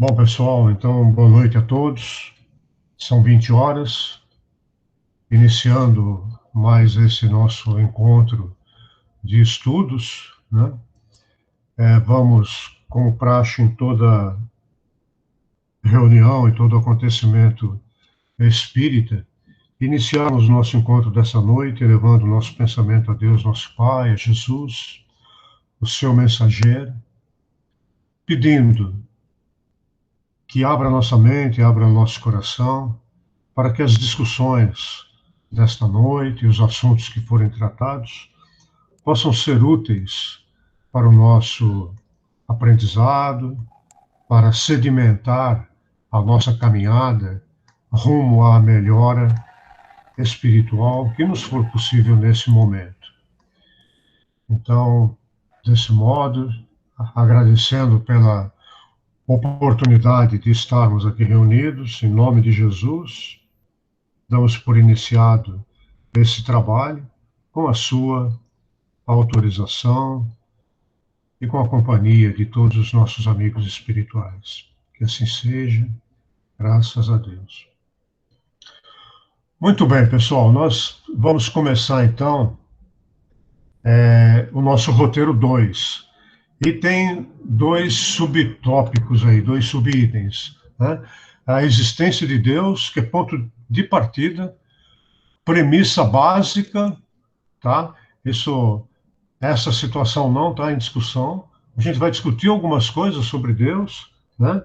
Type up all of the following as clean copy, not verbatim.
Bom, pessoal, então, boa noite a todos. São 20 horas, iniciando mais esse nosso encontro de estudos, né? Vamos, como praxe em toda reunião e todo acontecimento espírita, iniciarmos nosso encontro dessa noite, elevando nosso pensamento a Deus, nosso Pai, a Jesus, o seu mensageiro, pedindo que abra nossa mente, abra nosso coração, para que as discussões desta noite e os assuntos que forem tratados possam ser úteis para o nosso aprendizado, para sedimentar a nossa caminhada rumo à melhora espiritual que nos for possível nesse momento. Então, desse modo, agradecendo pela oportunidade de estarmos aqui reunidos, em nome de Jesus, damos por iniciado esse trabalho com a sua autorização e com a companhia de todos os nossos amigos espirituais. Que assim seja, graças a Deus. Muito bem, pessoal, nós vamos começar então o nosso roteiro 2. E tem dois subtópicos aí, dois subitens, né? A existência de Deus, que é ponto de partida, premissa básica, tá? Essa situação não está em discussão. A gente vai discutir algumas coisas sobre Deus, né?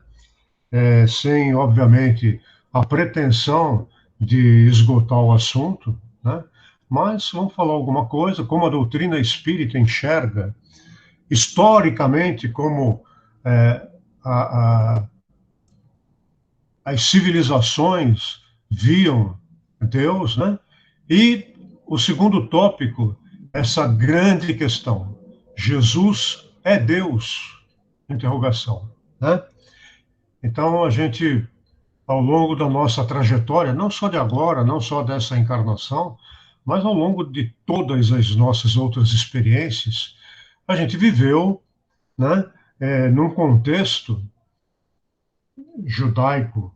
Sem, obviamente, a pretensão de esgotar o assunto, né? Mas vamos falar alguma coisa, como a doutrina espírita enxerga, historicamente, como é, a, a, as civilizações viam Deus, né? E o segundo tópico, essa grande questão: Jesus é Deus? Interrogação, né? Então a gente, ao longo da nossa trajetória, não só de agora, não só dessa encarnação, mas ao longo de todas as nossas outras experiências, a gente viveu, né, num contexto judaico,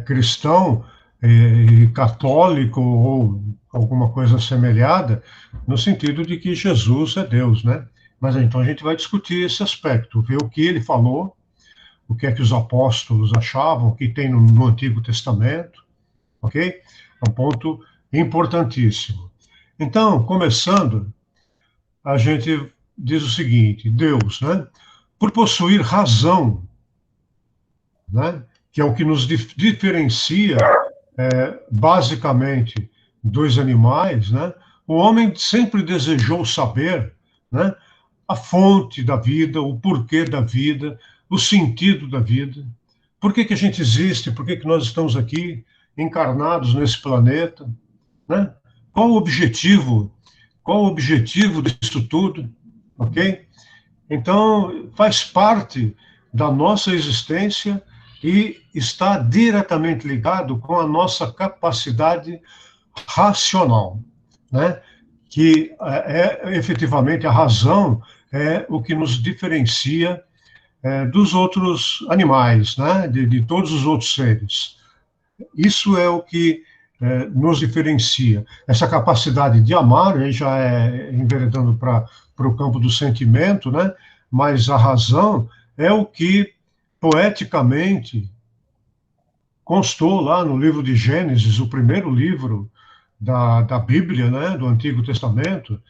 cristão e católico ou alguma coisa assemelhada, no sentido de que Jesus é Deus, né? Mas então a gente vai discutir esse aspecto, ver o que ele falou, o que é que os apóstolos achavam, o que tem no Antigo Testamento, ok? É um ponto importantíssimo. Então, começando, a gente diz o seguinte: Deus, né? Por possuir razão, né? Que é o que nos diferencia basicamente dos animais, né? O homem sempre desejou saber, né? A fonte da vida, o porquê da vida, o sentido da vida. Por que que a gente existe? Por que que nós estamos aqui encarnados nesse planeta, né? Qual o objetivo? Qual o objetivo disso tudo? Ok? Então, faz parte da nossa existência e está diretamente ligado com a nossa capacidade racional, né? Que efetivamente a razão é o que nos diferencia dos outros animais, né? De todos os outros seres. Isso é o que nos diferencia. Essa capacidade de amar, aí já é enveredando para o campo do sentimento, né? Mas a razão é o que poeticamente constou lá no livro de Gênesis, o primeiro livro da Bíblia, né, do Antigo Testamento,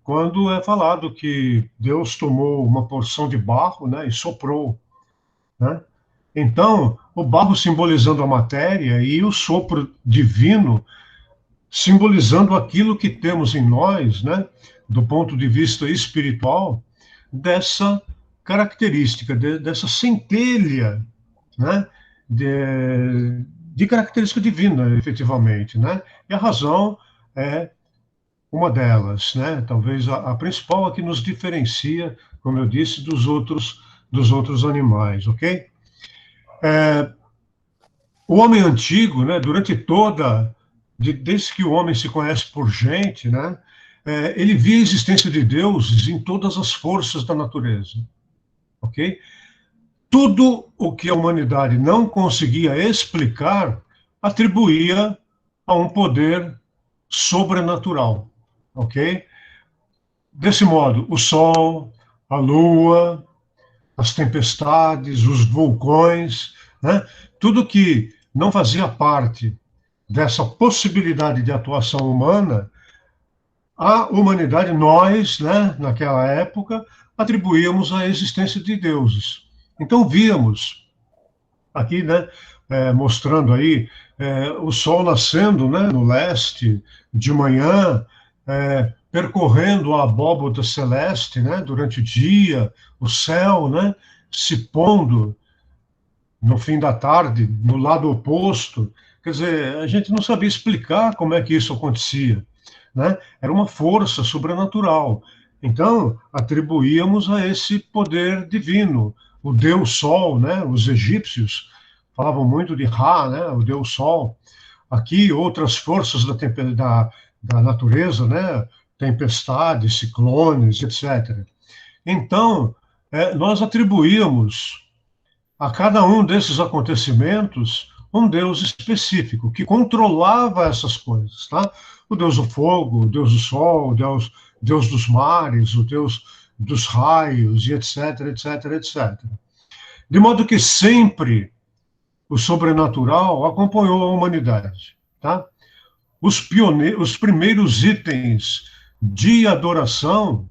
quando é falado que Deus tomou uma porção de barro, né, e soprou, né? Então, o barro simbolizando a matéria e o sopro divino simbolizando aquilo que temos em nós, né, do ponto de vista espiritual, dessa característica, dessa centelha, né, de característica divina, efetivamente, né? E a razão é uma delas, né? Talvez a principal, a que nos diferencia, como eu disse, dos outros animais, ok? O homem antigo, né? Durante desde que o homem se conhece por gente, né? Ele via a existência de Deus em todas as forças da natureza, ok? tudo o que a humanidade não conseguia explicar, atribuía a um poder sobrenatural, ok? Desse modo, o Sol, a Lua, as tempestades, os vulcões, né? Tudo que não fazia parte dessa possibilidade de atuação humana, a humanidade, nós, né, naquela época, atribuíamos a existência de deuses. Então, víamos aqui, né, mostrando aí o sol nascendo, né, no leste de manhã, percorrendo a abóbada celeste, né, durante o dia, o céu, né, se pondo no fim da tarde, no lado oposto. Quer dizer, a gente não sabia explicar como é que isso acontecia, né? Era uma força sobrenatural. Então, atribuíamos a esse poder divino, o Deus Sol, né? Os egípcios falavam muito de Ra, né? O Deus Sol. Aqui, outras forças da natureza, né? Tempestades, ciclones, etc. Então, nós atribuíamos a cada um desses acontecimentos um Deus específico que controlava essas coisas, tá? O Deus do fogo, o Deus do sol, Deus dos mares, o Deus dos raios, e etc, etc, etc. De modo que sempre o sobrenatural acompanhou a humanidade, tá? Os primeiros itens de adoração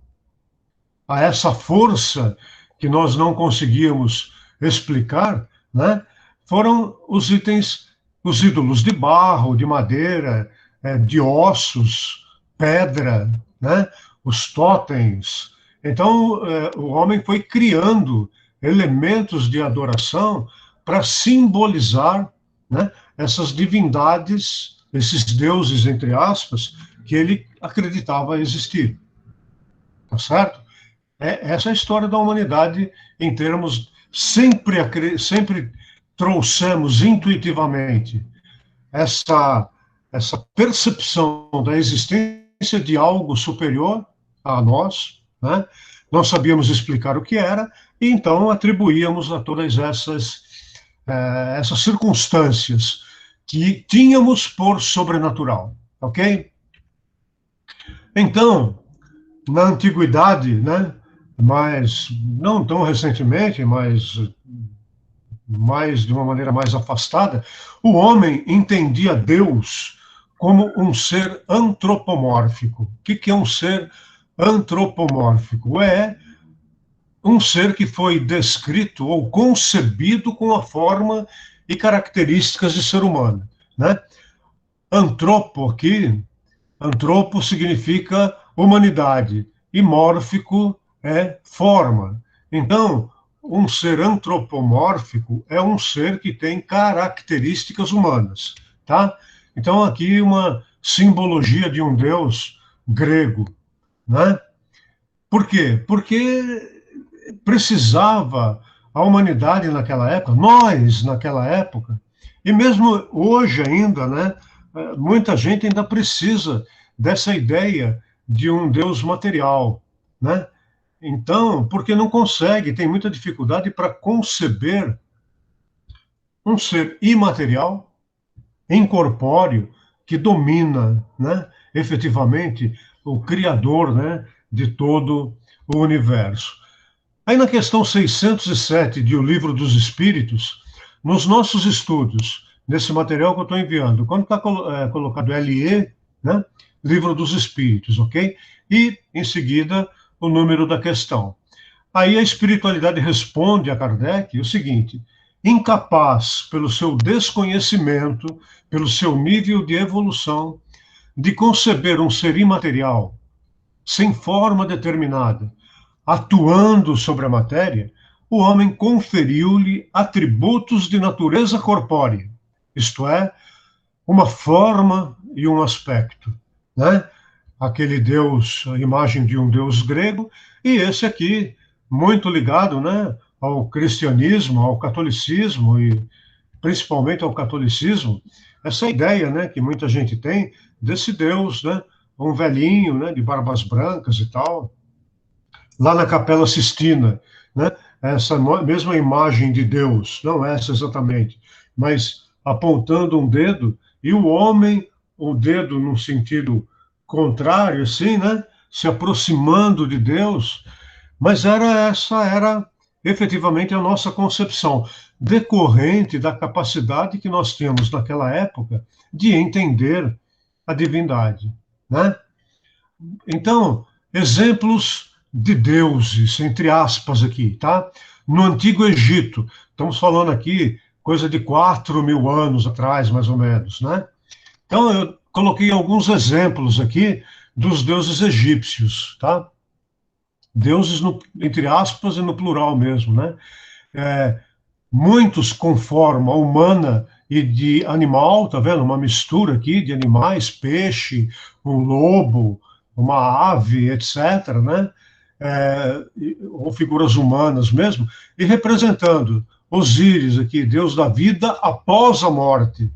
a essa força que nós não conseguíamos explicar, né, foram os itens, os ídolos de barro, de madeira, de ossos, pedra, né, os totens. Então, o homem foi criando elementos de adoração para simbolizar, né, essas divindades, esses deuses, entre aspas, que ele acreditava existir. Tá certo? Essa é a história da humanidade em termos. Sempre trouxemos intuitivamente essa, essa percepção da existência de algo superior a nós, né? Não sabíamos explicar o que era, e então atribuíamos a todas essas circunstâncias que tínhamos por sobrenatural, ok? Então, na antiguidade, né, mas não tão recentemente, mas mais de uma maneira mais afastada, o homem entendia Deus como um ser antropomórfico. O que é um ser antropomórfico? É um ser que foi descrito ou concebido com a forma e características de ser humano, né? Antropo aqui, antropo significa humanidade e mórfico é forma. Então, um ser antropomórfico é um ser que tem características humanas, tá? Então, aqui uma simbologia de um deus grego, né? Por quê? Porque precisava a humanidade naquela época, nós naquela época, e mesmo hoje ainda, né? Muita gente ainda precisa dessa ideia de um Deus material, né? Então, porque não consegue, tem muita dificuldade para conceber um ser imaterial, incorpóreo, que domina, né, efetivamente, o Criador, né, de todo o universo. Aí na questão 607 de O Livro dos Espíritos, nos nossos estudos, nesse material que eu estou enviando, quando está colocado LE, né, Livro dos Espíritos, ok? E, em seguida, o número da questão. Aí a espiritualidade responde a Kardec o seguinte: incapaz, pelo seu desconhecimento, pelo seu nível de evolução, de conceber um ser imaterial, sem forma determinada, atuando sobre a matéria, o homem conferiu-lhe atributos de natureza corpórea, isto é, uma forma e um aspecto, né? Aquele deus, a imagem de um deus grego, e esse aqui, muito ligado, né, ao cristianismo, ao catolicismo e principalmente ao catolicismo, essa ideia, né, que muita gente tem desse deus, né, um velhinho, né, de barbas brancas e tal, lá na Capela Sistina, né? essa mesma imagem de Deus, não essa exatamente, mas apontando um dedo, e o homem, o dedo no sentido contrário, assim, né? Se aproximando de Deus, mas essa era efetivamente a nossa concepção, decorrente da capacidade que nós tínhamos naquela época de entender a divindade, né? Então, exemplos de deuses, entre aspas aqui, tá? No Antigo Egito, estamos falando aqui coisa de 4.000 anos atrás, mais ou menos, né? Então, eu coloquei alguns exemplos aqui dos deuses egípcios, tá? Deuses, no, entre aspas, e no plural mesmo, né? É, muitos com forma humana e de animal, tá vendo? Uma mistura aqui de animais, peixe, um lobo, uma ave, etc., né? Ou figuras humanas mesmo, e representando Osíris aqui, deus da vida após a morte.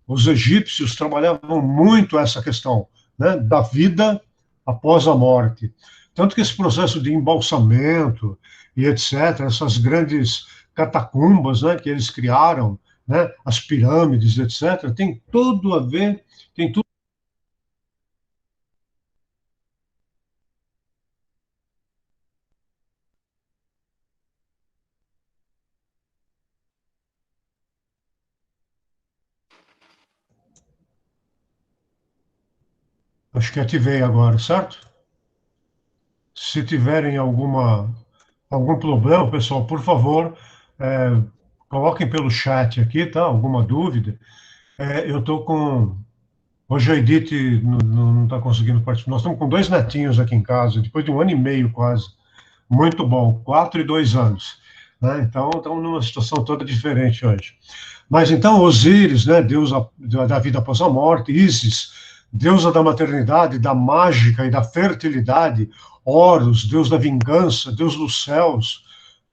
Os egípcios trabalhavam muito essa questão, né, da vida após a morte. Tanto que esse processo de embalsamento e etc., essas grandes catacumbas, né, que eles criaram, né, as pirâmides, etc., tem tudo a ver, tem tudo. Acho que ativei agora, certo? Se tiverem algum problema, pessoal, por favor, é, coloquem pelo chat aqui, tá? Alguma dúvida. Eu estou com. Hoje a Edith não está conseguindo participar. Nós estamos com dois netinhos aqui em casa, depois de 1 ano e meio quase. Muito bom, 4 e 2 anos. Né? Então, estamos numa situação toda diferente hoje. Mas então, Osíris, né, deus da vida após a morte, Ísis, deusa da maternidade, da mágica e da fertilidade, Horus, deus da vingança, deus dos céus,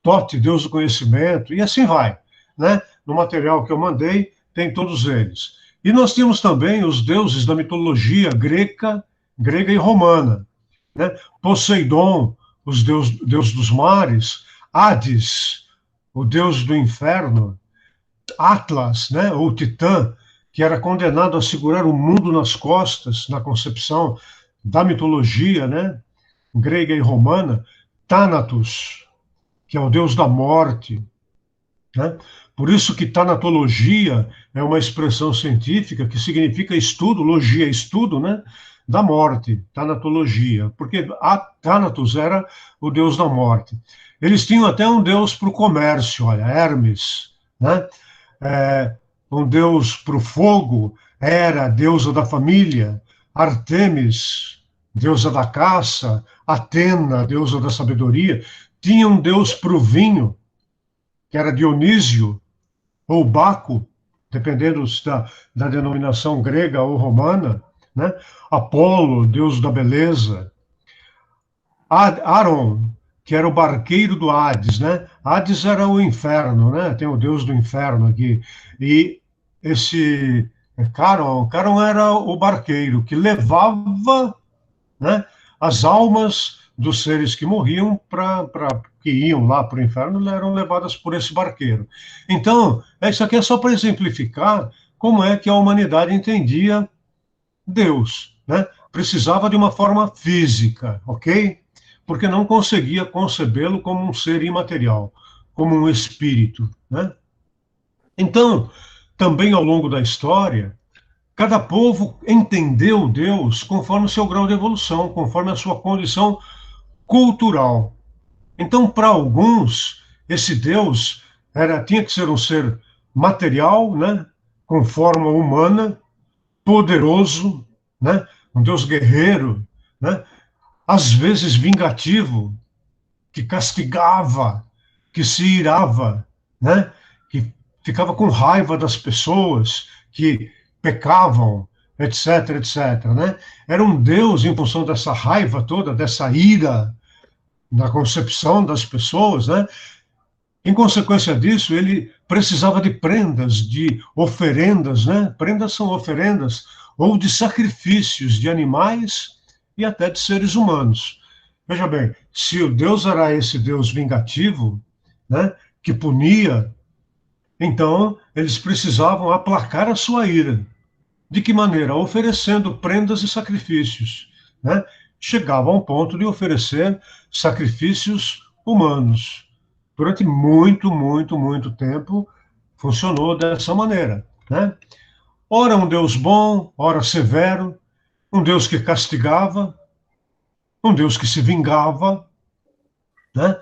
Tote, deus do conhecimento, e assim vai. Né? No material que eu mandei, tem todos eles. E nós tínhamos também os deuses da mitologia grega e romana. Né? Poseidon, deus dos mares, Hades, o deus do inferno, Atlas, né, ou Titã, que era condenado a segurar o mundo nas costas, na concepção da mitologia, né, grega e romana, Thanatos, que é o deus da morte, né? Por isso que tanatologia é uma expressão científica que significa estudo, logia, estudo, né, da morte, tanatologia, porque a Thanatos era o deus da morte. Eles tinham até um deus para o comércio, olha, Hermes, né? É, um deus para o fogo, Hera, deusa da família, Artemis, deusa da caça, Atena, deusa da sabedoria, tinha um deus para o vinho, que era Dionísio, ou Baco, dependendo da denominação grega ou romana, né? Apolo, deus da beleza, Aron, que era o barqueiro do Hades, né? Hades era o inferno, né? Tem o deus do inferno aqui. E esse Caron era o barqueiro que levava, né, as almas dos seres que morriam que iam lá para o inferno eram levadas por esse barqueiro. Então, isso aqui é só para exemplificar como é que a humanidade entendia Deus, né? Precisava de uma forma física, ok? Porque não conseguia concebê-lo como um ser imaterial, como um espírito, né? Então, também ao longo da história, cada povo entendeu Deus conforme o seu grau de evolução, conforme a sua condição cultural. Então, para alguns, esse Deus tinha que ser um ser material, né, com forma humana, poderoso, né, um Deus guerreiro, né, às vezes vingativo, que castigava, que se irava, né, que ficava com raiva das pessoas que pecavam, etc, etc, né? Era um Deus em função dessa raiva toda, dessa ira na concepção das pessoas, né? Em consequência disso, ele precisava de prendas, de oferendas, né? Prendas são oferendas, ou de sacrifícios de animais e até de seres humanos. Veja bem, se o Deus era esse Deus vingativo, né, que punia, então eles precisavam aplacar a sua ira. De que maneira? Oferecendo prendas e sacrifícios, né? Chegava ao ponto de oferecer sacrifícios humanos. Durante muito tempo, funcionou dessa maneira, né? Ora um Deus bom, ora severo, um Deus que castigava, um Deus que se vingava, né?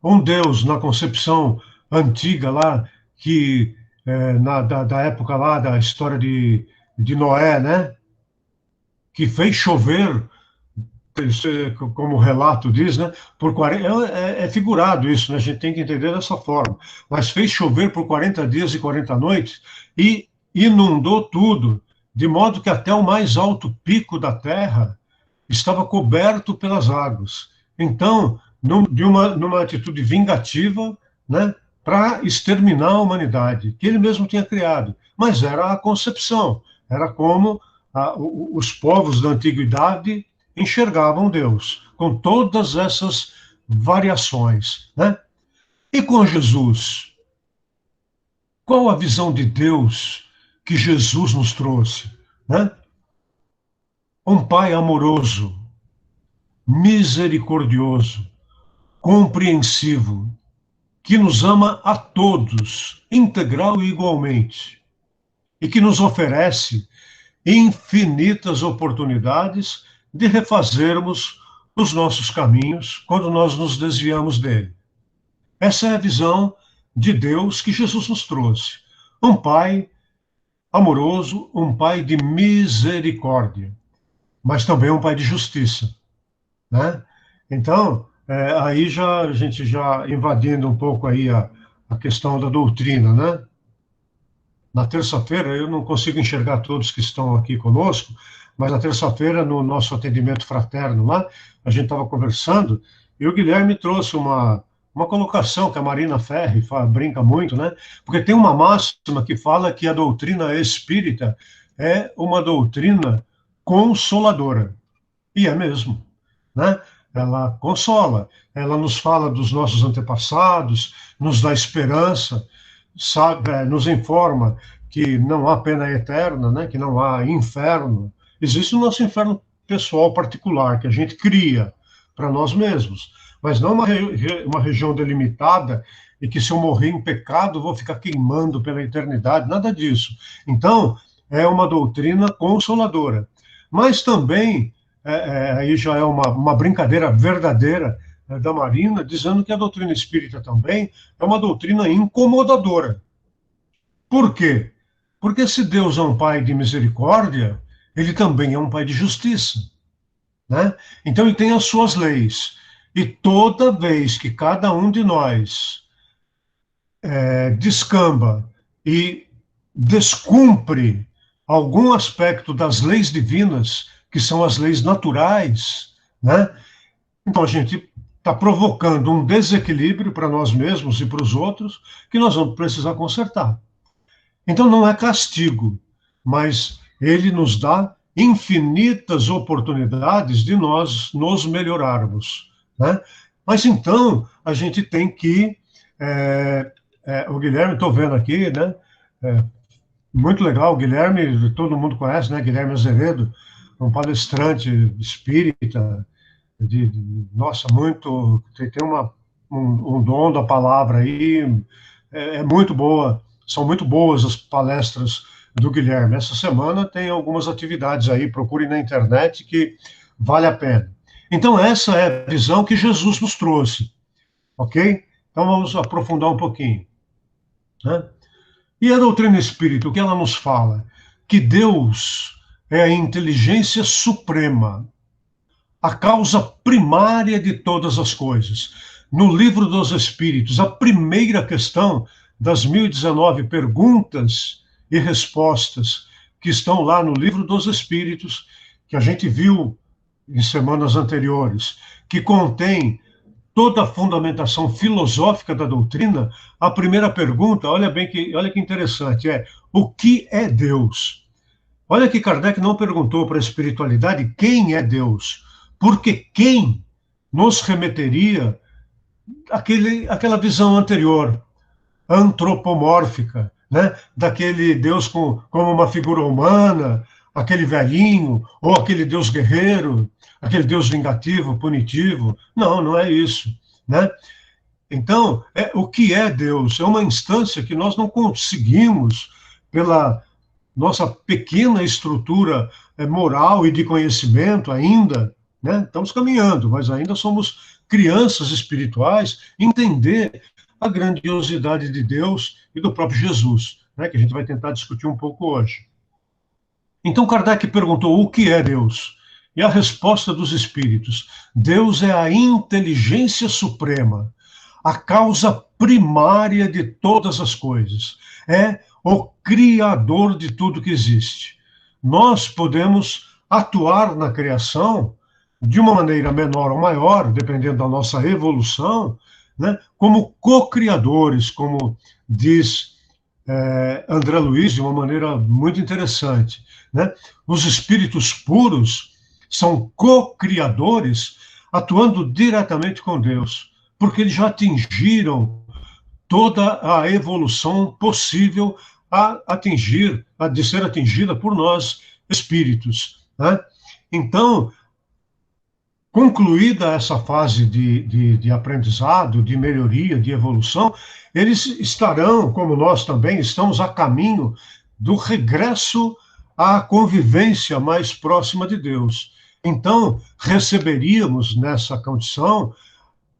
Um Deus na concepção antiga lá, que da época lá da história de Noé, né? Que fez chover, como o relato diz, né? Por 40, é figurado isso, né? A gente tem que entender dessa forma. Mas fez chover por 40 dias e 40 noites e inundou tudo, de modo que até o mais alto pico da terra estava coberto pelas águas. Então, numa atitude vingativa, né? Para exterminar a humanidade, que ele mesmo tinha criado. Mas era a concepção, era como os povos da antiguidade enxergavam Deus, com todas essas variações, né? E com Jesus, qual a visão de Deus que Jesus nos trouxe, né? Um Pai amoroso, misericordioso, compreensivo, que nos ama a todos, integral e igualmente, e que nos oferece infinitas oportunidades de refazermos os nossos caminhos quando nós nos desviamos dele. Essa é a visão de Deus que Jesus nos trouxe. Um Pai amoroso, um Pai de misericórdia, mas também um Pai de justiça, né? Então, aí já a gente já invadindo um pouco aí a questão da doutrina, né? Na terça-feira, eu não consigo enxergar todos que estão aqui conosco, mas na terça-feira, no nosso atendimento fraterno lá, a gente estava conversando e o Guilherme trouxe uma colocação que a Marina Ferri brinca muito, né? Porque tem uma máxima que fala que a doutrina espírita é uma doutrina consoladora. E é mesmo, né? Ela consola, ela nos fala dos nossos antepassados, nos dá esperança, sabe, nos informa que não há pena eterna, né? Que não há inferno. Existe o nosso inferno pessoal particular, que a gente cria para nós mesmos, mas não uma região delimitada e que se eu morrer em pecado vou ficar queimando pela eternidade, nada disso. Então, é uma doutrina consoladora. Mas também aí já é uma brincadeira verdadeira da Marina, dizendo que a doutrina espírita também é uma doutrina incomodadora. Por quê? Porque se Deus é um Pai de misericórdia, ele também é um Pai de justiça, né? Então ele tem as suas leis. E toda vez que cada um de nós descamba e descumpre algum aspecto das leis divinas, que são as leis naturais, né? Então a gente está provocando um desequilíbrio para nós mesmos e para os outros que nós vamos precisar consertar. Então não é castigo, mas ele nos dá infinitas oportunidades de nós nos melhorarmos, né? Mas então a gente tem que o Guilherme, estou vendo aqui, né? Muito legal, o Guilherme, todo mundo conhece, né? Guilherme Azevedo, um palestrante espírita, nossa, muito, tem um dom da palavra aí, é muito boa, são muito boas as palestras do Guilherme. Essa semana tem algumas atividades aí, procure na internet que vale a pena. Então, essa é a visão que Jesus nos trouxe, ok? Então, vamos aprofundar um pouquinho, né? E a doutrina espírita, o que ela nos fala? Que Deus é a inteligência suprema, a causa primária de todas as coisas. No Livro dos Espíritos, a primeira questão das 1019 perguntas e respostas que estão lá no Livro dos Espíritos, que a gente viu em semanas anteriores, que contém toda a fundamentação filosófica da doutrina, a primeira pergunta, olha que interessante, é: o que é Deus? Olha que Kardec não perguntou para a espiritualidade quem é Deus, porque quem nos remeteria aquela visão anterior, antropomórfica, né? Daquele Deus como uma figura humana, aquele velhinho, ou aquele Deus guerreiro, aquele Deus vingativo, punitivo. Não, não é isso, né? Então, o que é Deus? É uma instância que nós não conseguimos, pela nossa pequena estrutura moral e de conhecimento ainda, né? Estamos caminhando, mas ainda somos crianças espirituais, entender a grandiosidade de Deus e do próprio Jesus, né? Que a gente vai tentar discutir um pouco hoje. Então, Kardec perguntou: o que é Deus? E a resposta dos espíritos: Deus é a inteligência suprema, a causa primária de todas as coisas. É o criador de tudo que existe. Nós podemos atuar na criação de uma maneira menor ou maior, dependendo da nossa evolução, né, como co-criadores, como diz André Luiz, de uma maneira muito interessante. Né? Os espíritos puros são co-criadores, atuando diretamente com Deus, porque eles já atingiram toda a evolução possível de ser atingida por nós, espíritos. Né? Então, concluída essa fase de aprendizado, de melhoria, de evolução, eles estarão, como nós também, estamos a caminho do regresso à convivência mais próxima de Deus. Então, receberíamos nessa condição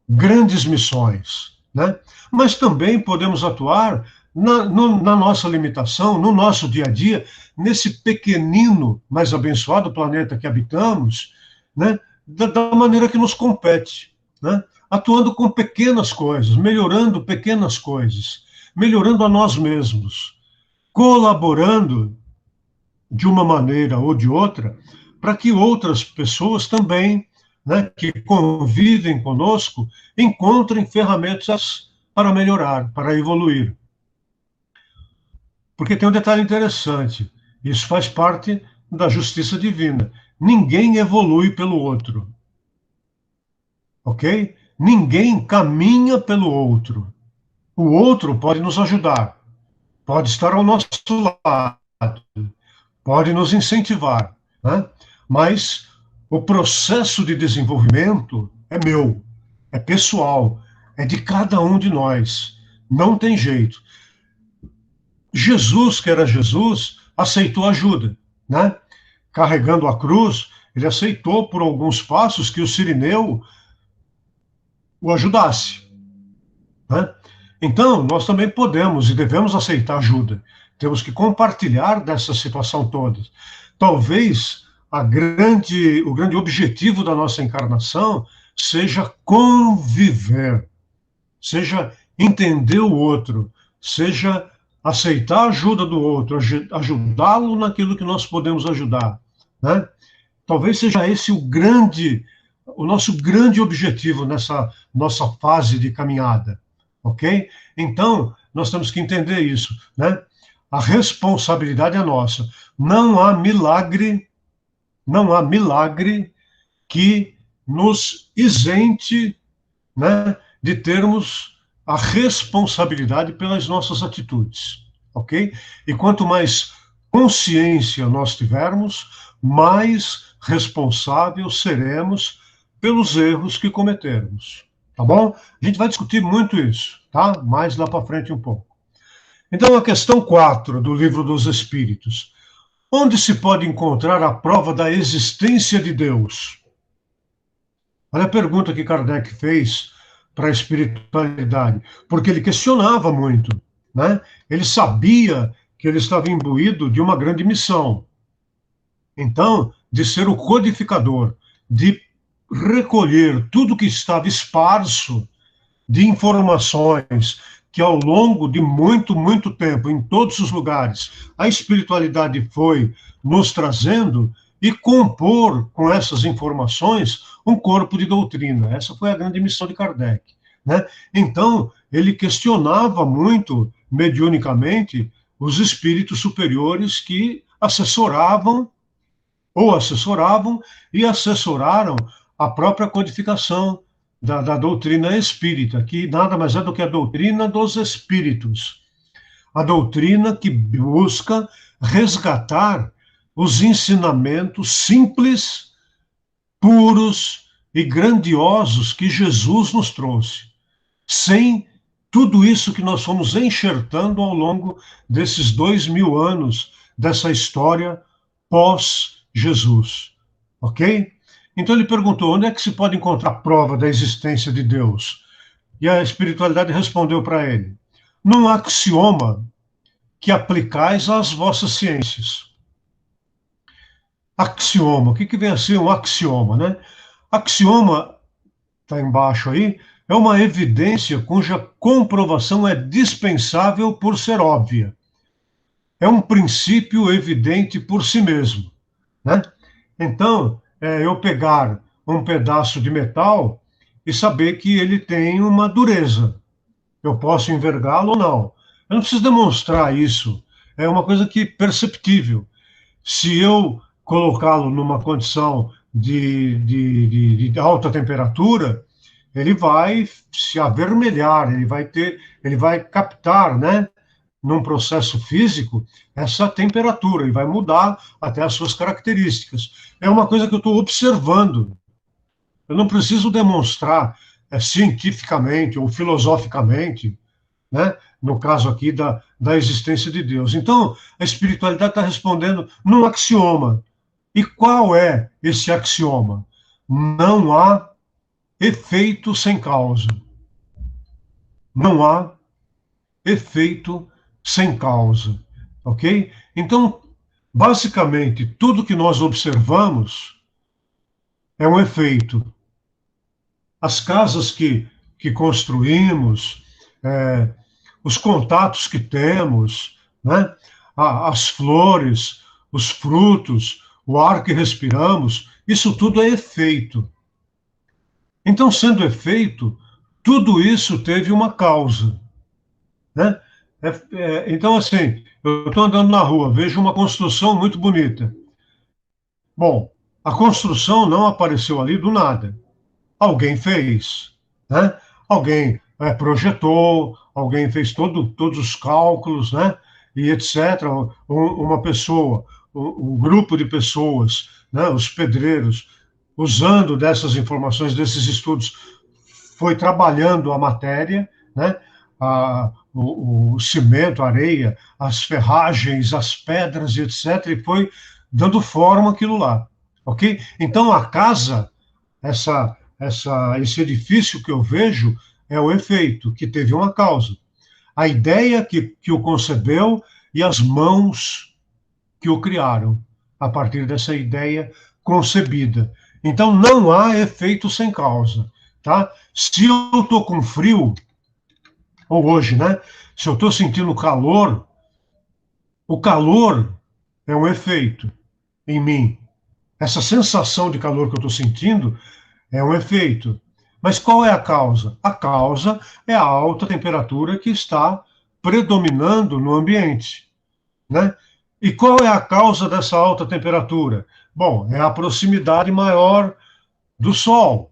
grandes missões, né? Mas também podemos atuar na nossa limitação, no nosso dia a dia, nesse pequenino, mas abençoado planeta que habitamos, né? Da maneira que nos compete, né? Atuando com pequenas coisas, melhorando pequenas coisas, melhorando a nós mesmos, colaborando de uma maneira ou de outra, para que outras pessoas também, né, que convivem conosco, encontrem ferramentas para melhorar, para evoluir. Porque tem um detalhe interessante, isso faz parte da justiça divina. Ninguém evolui pelo outro, ok? Ninguém caminha pelo outro. O outro pode nos ajudar, pode estar ao nosso lado, pode nos incentivar, né? Mas o processo de desenvolvimento é meu, é pessoal, é de cada um de nós. Não tem jeito. Jesus, que era Jesus, aceitou ajuda, né? Carregando a cruz, ele aceitou por alguns passos que o Cirineu o ajudasse, né? Então, nós também podemos e devemos aceitar ajuda. Temos que compartilhar dessa situação toda. Talvez o grande objetivo da nossa encarnação seja conviver, seja entender o outro, seja aceitar a ajuda do outro, ajudá-lo naquilo que nós podemos ajudar, né? Talvez seja esse o nosso grande objetivo nessa nossa fase de caminhada, ok? Então, nós temos que entender isso, né? A responsabilidade é nossa. Não há milagre que nos isente, né, de termos a responsabilidade pelas nossas atitudes, ok? E quanto mais consciência nós tivermos, mais responsáveis seremos pelos erros que cometermos, tá bom? A gente vai discutir muito isso, tá? Mais lá para frente um pouco. Então, a questão 4 do Livro dos Espíritos. Onde se pode encontrar a prova da existência de Deus? Olha a pergunta que Kardec fez para a espiritualidade, porque ele questionava muito, né? Ele sabia que ele estava imbuído de uma grande missão. Então, de ser o codificador, de recolher tudo que estava esparso de informações que ao longo de muito, muito tempo, em todos os lugares, a espiritualidade foi nos trazendo e compor com essas informações um corpo de doutrina. Essa foi a grande missão de Kardec, né? Então, ele questionava muito, mediunicamente, os espíritos superiores que assessoravam e assessoraram a própria codificação da doutrina espírita, que nada mais é do que a doutrina dos espíritos. A doutrina que busca resgatar os ensinamentos simples, puros e grandiosos que Jesus nos trouxe, sem tudo isso que nós fomos enxertando ao longo desses 2000 anos dessa história pós-Jesus, ok? Então ele perguntou, onde é que se pode encontrar prova da existência de Deus? E a espiritualidade respondeu para ele, num axioma que aplicais às vossas ciências. Axioma, o que vem a ser um axioma, né? Axioma, está embaixo aí, é uma evidência cuja comprovação é dispensável por ser óbvia. É um princípio evidente por si mesmo, né? Então, eu pegar um pedaço de metal e saber que ele tem uma dureza. Eu posso envergá-lo ou não. Eu não preciso demonstrar isso. É uma coisa que é perceptível. Se eu colocá-lo numa condição de alta temperatura, ele vai se avermelhar, ele vai captar, né, num processo físico, essa temperatura e vai mudar até as suas características. É uma coisa que eu estou observando. Eu não preciso demonstrar cientificamente ou filosoficamente, né, no caso aqui da existência de Deus. Então, a espiritualidade está respondendo num axioma. E qual é esse axioma? Não há efeito sem causa. Não há efeito sem causa, ok? Então, basicamente, tudo que nós observamos é um efeito. As casas que construímos, os contatos que temos, né? As flores, os frutos, o ar que respiramos, isso tudo é efeito. Então, sendo efeito, tudo isso teve uma causa, né? Então, assim, eu estou andando na rua, vejo uma construção muito bonita. Bom, a construção não apareceu ali do nada. Alguém fez, né? Alguém projetou, alguém fez todos os cálculos, né? E etc. Uma pessoa, um grupo de pessoas, né? Os pedreiros, usando dessas informações, desses estudos, foi trabalhando a matéria, né? O cimento, a areia, as ferragens, as pedras, etc., e foi dando forma àquilo lá, ok? Então, a casa, esse edifício que eu vejo, é o efeito, que teve uma causa. A ideia que o concebeu e as mãos que o criaram, a partir dessa ideia concebida. Então, não há efeito sem causa, tá? Se eu estou com frio, ou hoje, né? Se eu estou sentindo calor, o calor é um efeito em mim. Essa sensação de calor que eu estou sentindo é um efeito. Mas qual é a causa? A causa é a alta temperatura que está predominando no ambiente, né? E qual é a causa dessa alta temperatura? Bom, é a proximidade maior do Sol.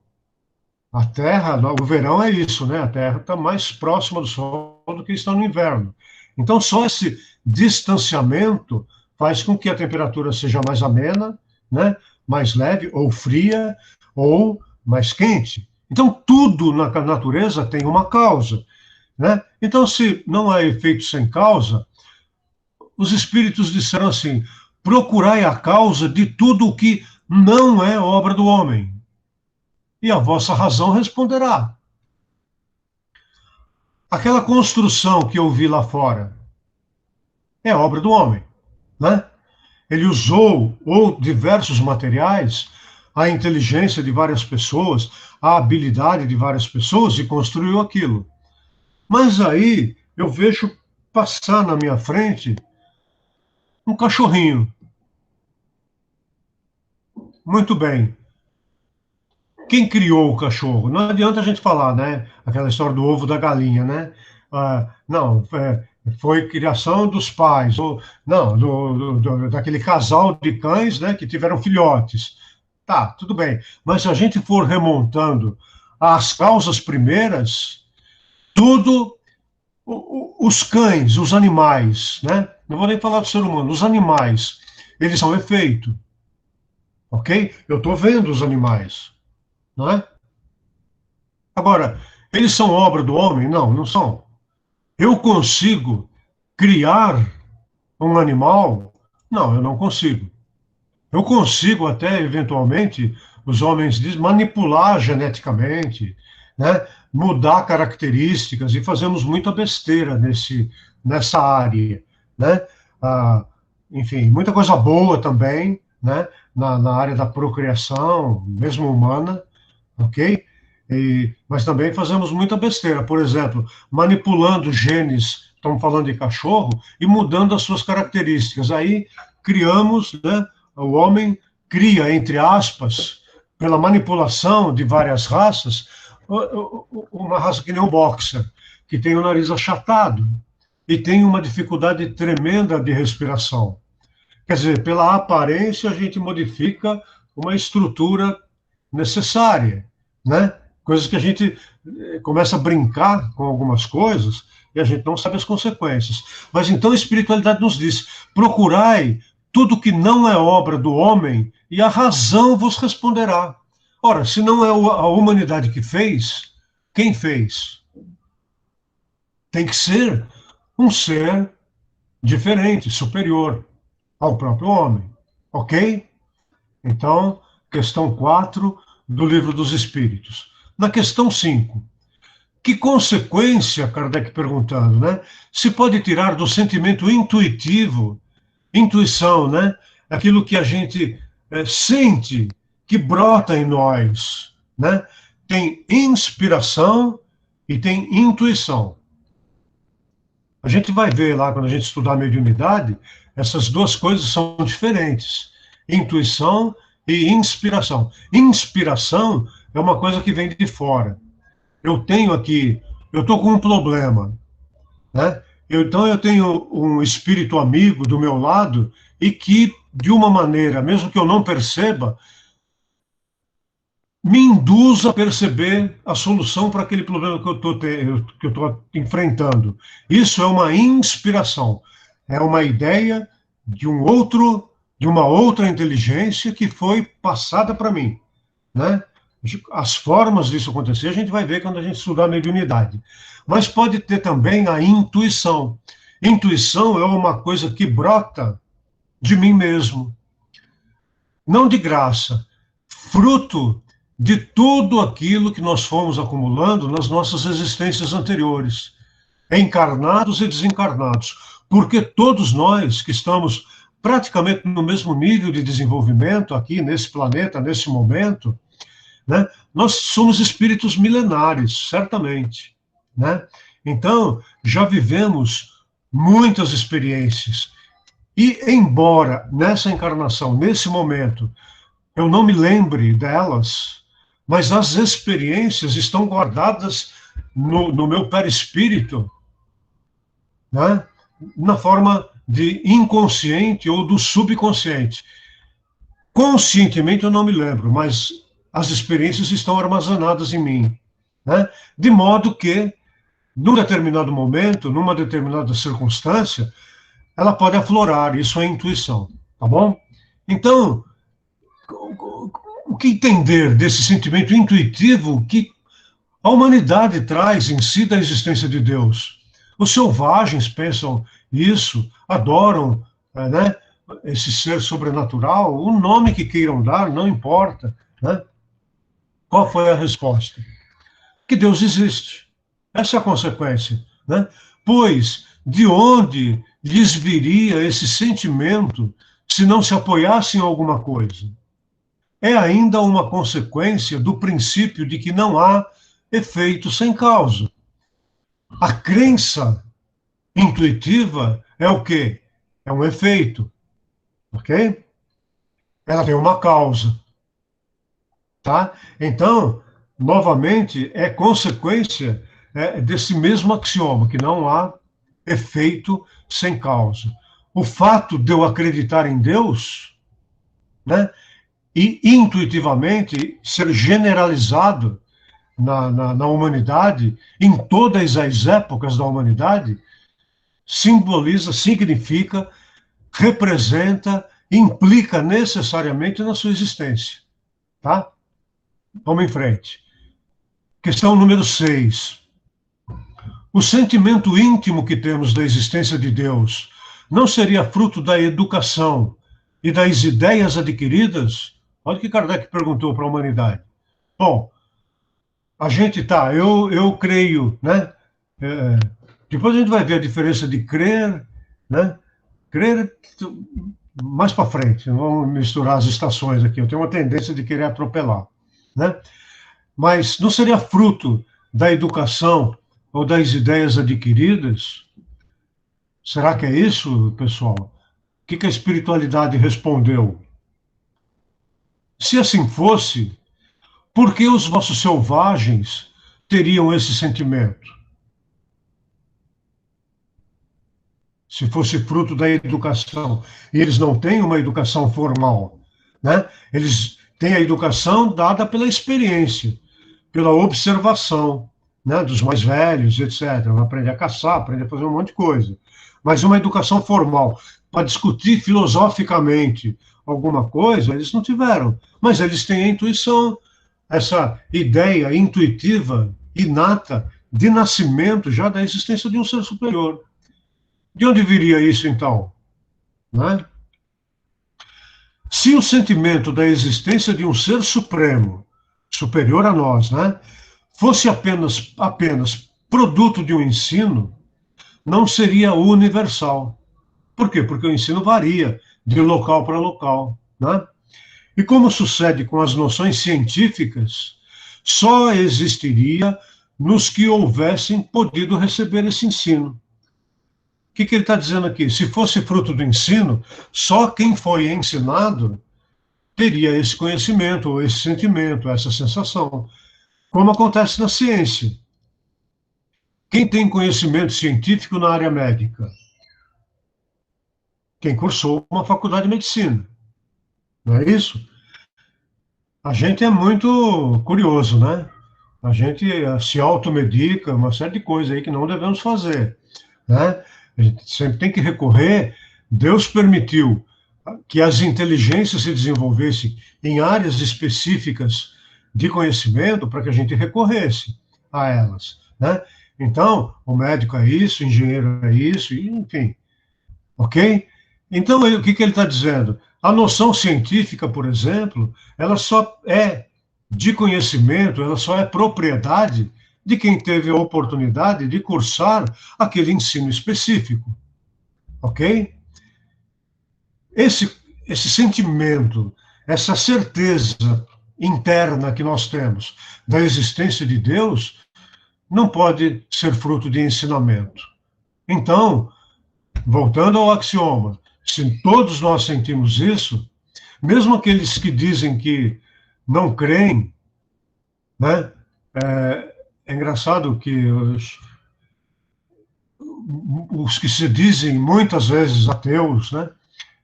A Terra, o verão é isso, né? A Terra está mais próxima do Sol do que está no inverno. Então, só esse distanciamento faz com que a temperatura seja mais amena, né? Mais leve, ou fria, ou mais quente. Então, tudo na natureza tem uma causa, né? Então, se não há efeito sem causa, os espíritos disseram assim: procurai a causa de tudo o que não é obra do homem. E a vossa razão responderá. Aquela construção que eu vi lá fora é obra do homem, né? Ele usou ou diversos materiais, a inteligência de várias pessoas, a habilidade de várias pessoas e construiu aquilo. Mas aí eu vejo passar na minha frente um cachorrinho. Muito bem. Quem criou o cachorro? Não adianta a gente falar, né? Aquela história do ovo da galinha, né? Não, foi criação dos pais, ou não, daquele casal de cães, né, que tiveram filhotes. Tá, tudo bem. Mas se a gente for remontando às causas primeiras, tudo, os cães, os animais, né? Não vou nem falar do ser humano, os animais, eles são efeito, ok? Eu estou vendo os animais, não é? Agora, eles são obra do homem? Não, não são. Eu consigo criar um animal? Não, eu não consigo. Eu consigo até, eventualmente, os homens dizem, manipular geneticamente, né? Mudar características, e fazemos muita besteira nessa área, né? Ah, enfim, muita coisa boa também, né? Na área da procriação, mesmo humana, ok? Mas também fazemos muita besteira, por exemplo, manipulando genes, estamos falando de cachorro, e mudando as suas características. Aí criamos, né, o homem cria, entre aspas, pela manipulação de várias raças, uma raça que nem o boxer, que tem o nariz achatado e tem uma dificuldade tremenda de respiração. Quer dizer, pela aparência, a gente modifica uma estrutura necessária, né? Coisas que a gente começa a brincar com algumas coisas e a gente não sabe as consequências. Mas então a espiritualidade nos diz: procurai tudo que não é obra do homem e a razão vos responderá. Ora, se não é a humanidade que fez, quem fez? Tem que ser um ser diferente, superior ao próprio homem. Ok? Então, questão 4 do Livro dos Espíritos. Na questão 5, que consequência, Kardec perguntando, né, se pode tirar do sentimento intuitivo, intuição, né, aquilo que a gente sente, que brota em nós, né? Tem inspiração e tem intuição. A gente vai ver lá, quando a gente estudar a mediunidade, essas duas coisas são diferentes. Intuição e inspiração. Inspiração é uma coisa que vem de fora. Eu tenho aqui, eu estou com um problema, né? Então eu tenho um espírito amigo do meu lado e que, de uma maneira, mesmo que eu não perceba, me induz a perceber a solução para aquele problema que eu estou enfrentando. Isso é uma inspiração, é uma ideia de um outro, de uma outra inteligência que foi passada para mim, né? As formas disso acontecer a gente vai ver quando a gente estudar a mediunidade. Mas pode ter também a intuição. Intuição é uma coisa que brota de mim mesmo, não de graça, fruto de tudo aquilo que nós fomos acumulando nas nossas existências anteriores, encarnados e desencarnados, porque todos nós que estamos praticamente no mesmo nível de desenvolvimento aqui nesse planeta, nesse momento, né, nós somos espíritos milenares, certamente, né? Então, já vivemos muitas experiências. E, embora nessa encarnação, nesse momento, eu não me lembre delas, mas as experiências estão guardadas no meu perispírito, né? Na forma de inconsciente ou do subconsciente. Conscientemente eu não me lembro, mas as experiências estão armazenadas em mim, né? De modo que, num determinado momento, numa determinada circunstância, ela pode aflorar, isso é intuição, tá bom? Então, o que entender desse sentimento intuitivo que a humanidade traz em si da existência de Deus? Os selvagens pensam isso, adoram, né, esse ser sobrenatural, o nome que queiram dar, não importa, né? Qual foi a resposta? Que Deus existe. Essa é a consequência, né? Pois de onde lhes viria esse sentimento se não se apoiasse em alguma coisa? É ainda uma consequência do princípio de que não há efeito sem causa. A crença intuitiva é o quê? É um efeito, ok? Ela tem uma causa, tá? Então, novamente, é consequência desse mesmo axioma, que não há efeito sem causa. O fato de eu acreditar em Deus, né, e intuitivamente ser generalizado na humanidade, em todas as épocas da humanidade, simboliza, significa, representa, implica necessariamente na sua existência. Tá? Vamos em frente. Questão número 6. O sentimento íntimo que temos da existência de Deus não seria fruto da educação e das ideias adquiridas? Olha o que Kardec perguntou para a humanidade. Bom, a gente eu creio, né? Depois a gente vai ver a diferença de crer, né? Crer mais para frente, não vamos misturar as estações aqui, eu tenho uma tendência de querer atropelar, né? Mas não seria fruto da educação ou das ideias adquiridas? Será que é isso, pessoal? O que a espiritualidade respondeu? Se assim fosse, por que os vossos selvagens teriam esse sentimento? Se fosse fruto da educação, e eles não têm uma educação formal, né? Eles têm a educação dada pela experiência, pela observação, né, dos mais velhos, etc. Vão aprender a caçar, aprender a fazer um monte de coisa. Mas uma educação formal, para discutir filosoficamente alguma coisa, eles não tiveram. Mas eles têm a intuição, essa ideia intuitiva, inata, de nascimento já da existência de um ser superior. De onde viria isso, então? Né? Se o sentimento da existência de um ser supremo, superior a nós, né, fosse apenas produto de um ensino, não seria universal. Por quê? Porque o ensino varia de local para local. Né? E como sucede com as noções científicas, só existiria nos que houvessem podido receber esse ensino. O que ele está dizendo aqui? Se fosse fruto do ensino, só quem foi ensinado teria esse conhecimento, ou esse sentimento, essa sensação. Como acontece na ciência. Quem tem conhecimento científico na área médica? Quem cursou uma faculdade de medicina. Não é isso? A gente é muito curioso, né? A gente se automedica, uma série de coisas aí que não devemos fazer, né? A gente sempre tem que recorrer. Deus permitiu que as inteligências se desenvolvessem em áreas específicas de conhecimento para que a gente recorresse a elas, né? Então, o médico é isso, o engenheiro é isso, enfim, ok? Então, o que ele está dizendo? A noção científica, por exemplo, ela só é de conhecimento, ela só é propriedade de quem teve a oportunidade de cursar aquele ensino específico, ok? Esse sentimento, essa certeza interna que nós temos da existência de Deus, não pode ser fruto de ensinamento. Então, voltando ao axioma, se todos nós sentimos isso, mesmo aqueles que dizem que não creem, né? É engraçado que os que se dizem muitas vezes ateus, né?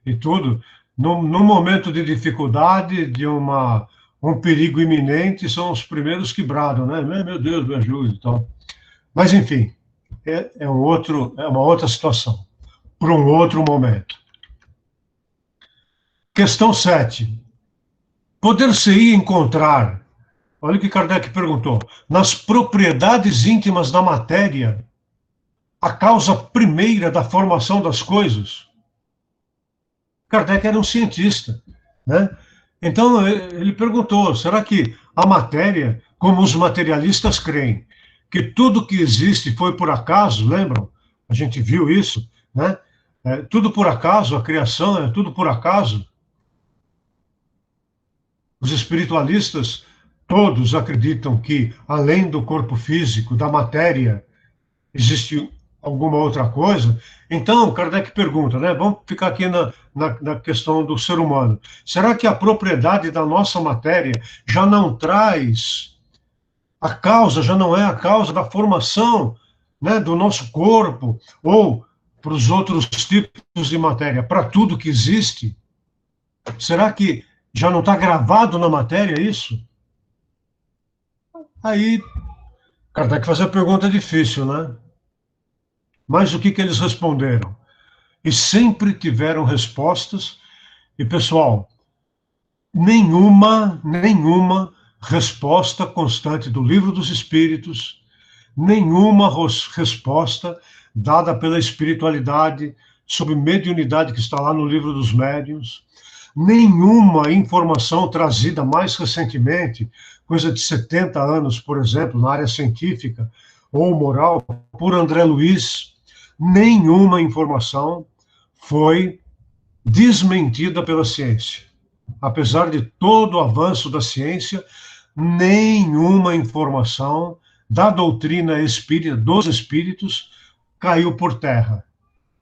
E tudo, no momento de dificuldade, de um perigo iminente, são os primeiros que bradam, né? Meu Deus, me ajude e tal. Mas, enfim, é uma outra situação, para um outro momento. Questão 7. Poder-se-ia encontrar, olha o que Kardec perguntou, nas propriedades íntimas da matéria, a causa primeira da formação das coisas? Kardec era um cientista, né? Então, ele perguntou, será que a matéria, como os materialistas creem, que tudo que existe foi por acaso, lembram? A gente viu isso, né? Tudo por acaso, a criação é tudo por acaso. Os espiritualistas todos acreditam que, além do corpo físico, da matéria, existe alguma outra coisa. Então, Kardec pergunta, né? Vamos ficar aqui na questão do ser humano. Será que a propriedade da nossa matéria já não traz a causa, já não é a causa da formação, né, do nosso corpo, ou para os outros tipos de matéria, para tudo que existe? Será que já não está gravado na matéria isso? Aí, Kardec faz a pergunta difícil, né? Mas o que eles responderam? E sempre tiveram respostas, e pessoal, nenhuma resposta constante do Livro dos Espíritos, nenhuma resposta dada pela espiritualidade sobre mediunidade que está lá no Livro dos Médiuns, nenhuma informação trazida mais recentemente, coisa de 70 anos, por exemplo, na área científica ou moral, por André Luiz, nenhuma informação foi desmentida pela ciência. Apesar de todo o avanço da ciência, nenhuma informação da doutrina espírita, dos espíritos, caiu por terra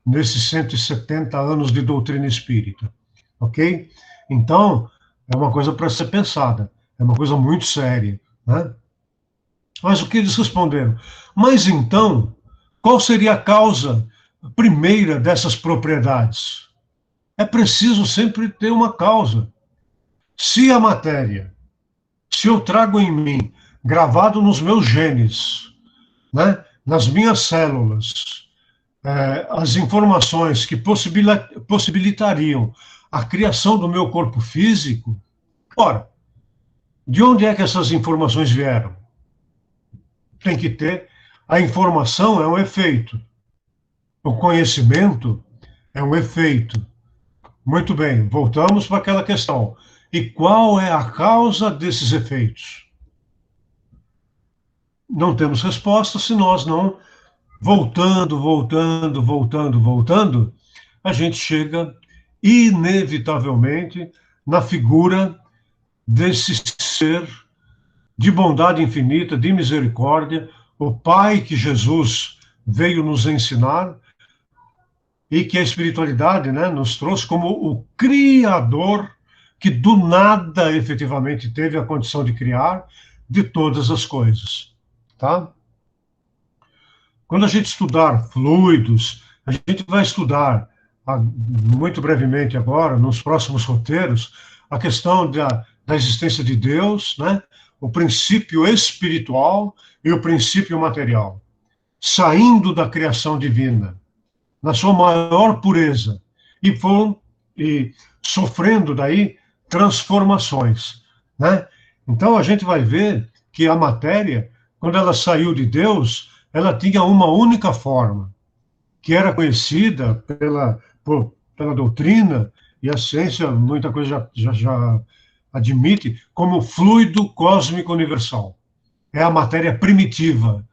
nesses 170 anos de doutrina espírita. Ok? Então, é uma coisa para ser pensada, é uma coisa muito séria, né? Mas o que eles responderam? Mas então, qual seria a causa primeira dessas propriedades? É preciso sempre ter uma causa. Se a matéria, se eu trago em mim, gravado nos meus genes, né, nas minhas células, as informações que possibilitariam a criação do meu corpo físico, ora, de onde é que essas informações vieram? Tem que ter. A informação é um efeito. O conhecimento é um efeito. Muito bem, voltamos para aquela questão. E qual é a causa desses efeitos? Não temos resposta se nós não voltando, a gente chega inevitavelmente na figura desse ser de bondade infinita, de misericórdia, o Pai que Jesus veio nos ensinar e que a espiritualidade, né, nos trouxe como o Criador que do nada efetivamente teve a condição de criar de todas as coisas, tá? Quando a gente estudar fluidos, a gente vai estudar muito brevemente agora, nos próximos roteiros, a questão da existência de Deus, né? O princípio espiritual e o princípio material, saindo da criação divina, na sua maior pureza, e sofrendo daí transformações, né? Então a gente vai ver que a matéria, quando ela saiu de Deus, ela tinha uma única forma, que era conhecida pela doutrina, e a ciência, muita coisa já admite, como fluido cósmico universal. É a matéria primitiva,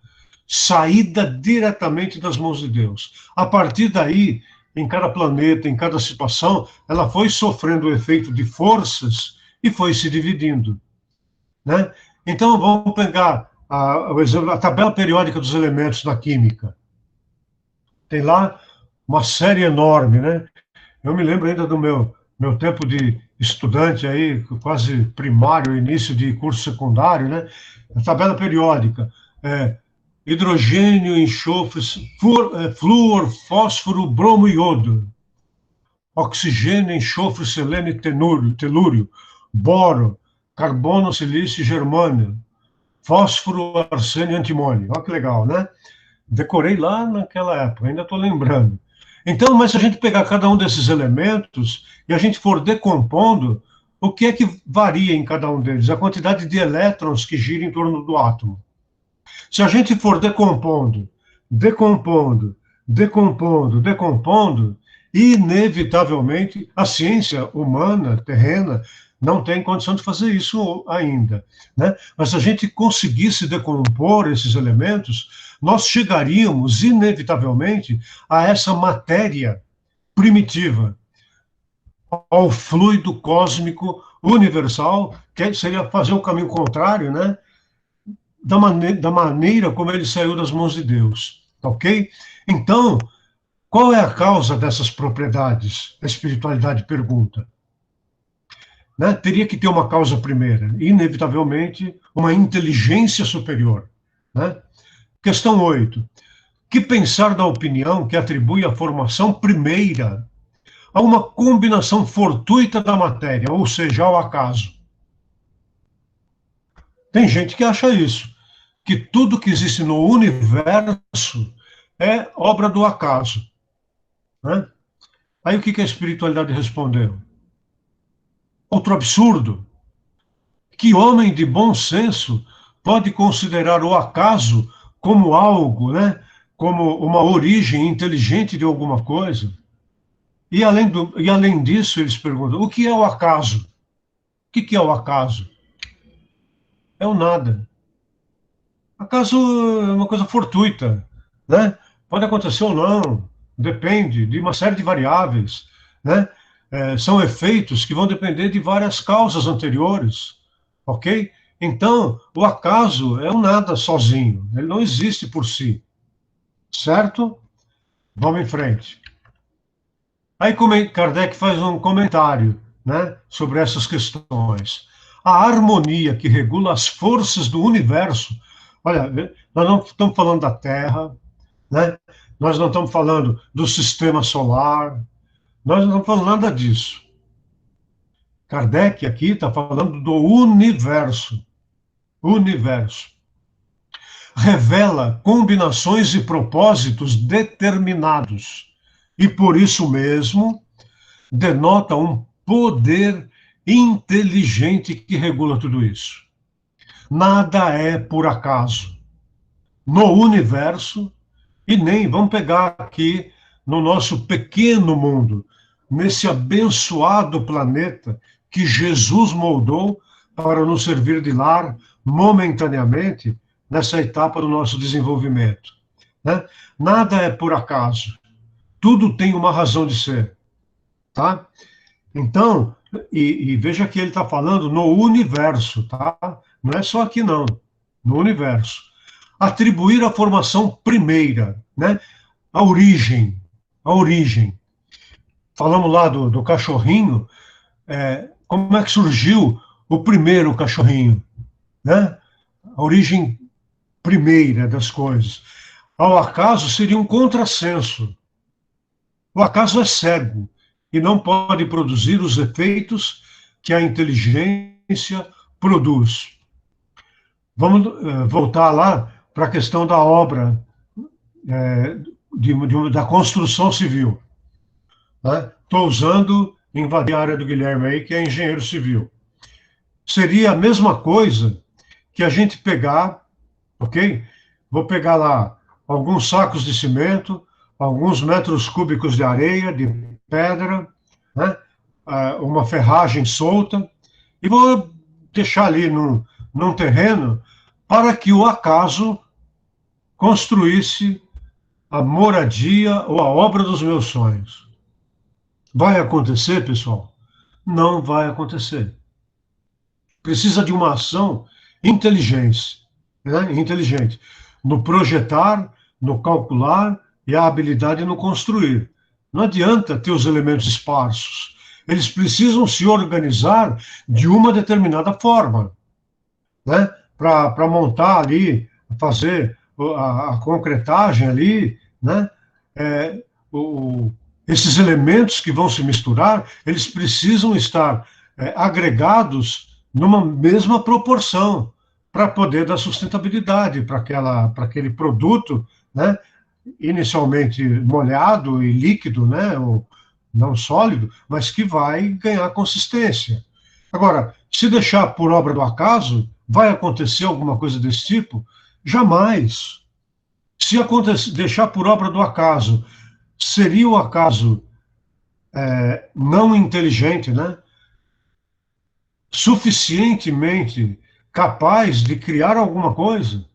saída diretamente das mãos de Deus. A partir daí, em cada planeta, em cada situação, ela foi sofrendo o efeito de forças e foi se dividindo, né? Então, vamos pegar o exemplo, a tabela periódica dos elementos na química. Tem lá uma série enorme, né? Eu me lembro ainda do meu tempo de estudante aí, quase primário, início de curso secundário, né? A tabela periódica, hidrogênio, enxofre, flúor, fósforo, bromo e iodo. Oxigênio, enxofre, selênio e telúrio. Boro, carbono, silício e germânio. Fósforo, arsênio e antimônio. Olha que legal, né? Decorei lá naquela época, ainda estou lembrando. Então, mas se a gente pegar cada um desses elementos e a gente for decompondo, o que é que varia em cada um deles? A quantidade de elétrons que gira em torno do átomo. Se a gente for decompondo, inevitavelmente a ciência humana, terrena, não tem condição de fazer isso ainda, né? Mas se a gente conseguisse decompor esses elementos, nós chegaríamos inevitavelmente a essa matéria primitiva, ao fluido cósmico universal, que seria fazer o caminho contrário, né? Da maneira como ele saiu das mãos de Deus, ok? Então, qual é a causa dessas propriedades? A espiritualidade pergunta. Né? Teria que ter uma causa primeira, inevitavelmente, uma inteligência superior. Né? Questão 8. Que pensar da opinião que atribui a formação primeira a uma combinação fortuita da matéria, ou seja, ao acaso? Tem gente que acha isso. que tudo que existe no universo é obra do acaso, né? Aí o que a espiritualidade respondeu? Outro absurdo. Que homem de bom senso pode considerar o acaso como algo, né? Como uma origem inteligente de alguma coisa? E além disso, eles perguntam: o que é o acaso? O que é o acaso? É o nada. Acaso é uma coisa fortuita, né? Pode acontecer ou não, depende de uma série de variáveis, né? São efeitos que vão depender de várias causas anteriores, ok? Então, o acaso é um nada sozinho, ele não existe por si, certo? Vamos em frente. Aí Kardec faz um comentário, né, sobre essas questões. A harmonia que regula as forças do universo. Olha, nós não estamos falando da Terra, né? Nós não estamos falando do sistema solar, nós não estamos falando nada disso. Kardec aqui está falando do universo. Universo. Revela combinações e propósitos determinados. E por isso mesmo, denota um poder inteligente que regula tudo isso. Nada é por acaso. No universo, e nem, vamos pegar aqui no nosso pequeno mundo, nesse abençoado planeta que Jesus moldou para nos servir de lar momentaneamente nessa etapa do nosso desenvolvimento, né? Nada é por acaso. Tudo tem uma razão de ser, tá? Então, e veja que ele está falando no universo, tá? Não é só aqui, não. No universo. Atribuir a formação primeira, né? A origem. A origem. Falamos lá do cachorrinho. Como é que surgiu o primeiro cachorrinho, né? A origem primeira das coisas. Ao acaso seria um contrassenso. O acaso é cego e não pode produzir os efeitos que a inteligência produz. Vamos voltar lá para a questão da obra, da construção civil. Estou usando, invadir a área do Guilherme aí, que é engenheiro civil. Seria a mesma coisa que a gente pegar, ok? Vou pegar lá alguns sacos de cimento, alguns metros cúbicos de areia, de pedra, né? Uma ferragem solta, e vou deixar ali num terreno para que o acaso construísse a moradia ou a obra dos meus sonhos. Vai acontecer, pessoal? Não vai acontecer. Precisa de uma ação inteligente, né? Inteligente, no projetar, no calcular e a habilidade no construir. Não adianta ter os elementos esparsos. Eles precisam se organizar de uma determinada forma, né? Para montar ali, fazer a concretagem ali, né? É, esses elementos que vão se misturar, eles precisam estar agregados numa mesma proporção para poder dar sustentabilidade para aquele produto, né? Inicialmente molhado e líquido, né? Ou não sólido, mas que vai ganhar consistência. Agora, se deixar por obra do acaso, vai acontecer alguma coisa desse tipo? Jamais. Se deixar por obra do acaso, seria o acaso não inteligente, né? Suficientemente capaz de criar alguma coisa?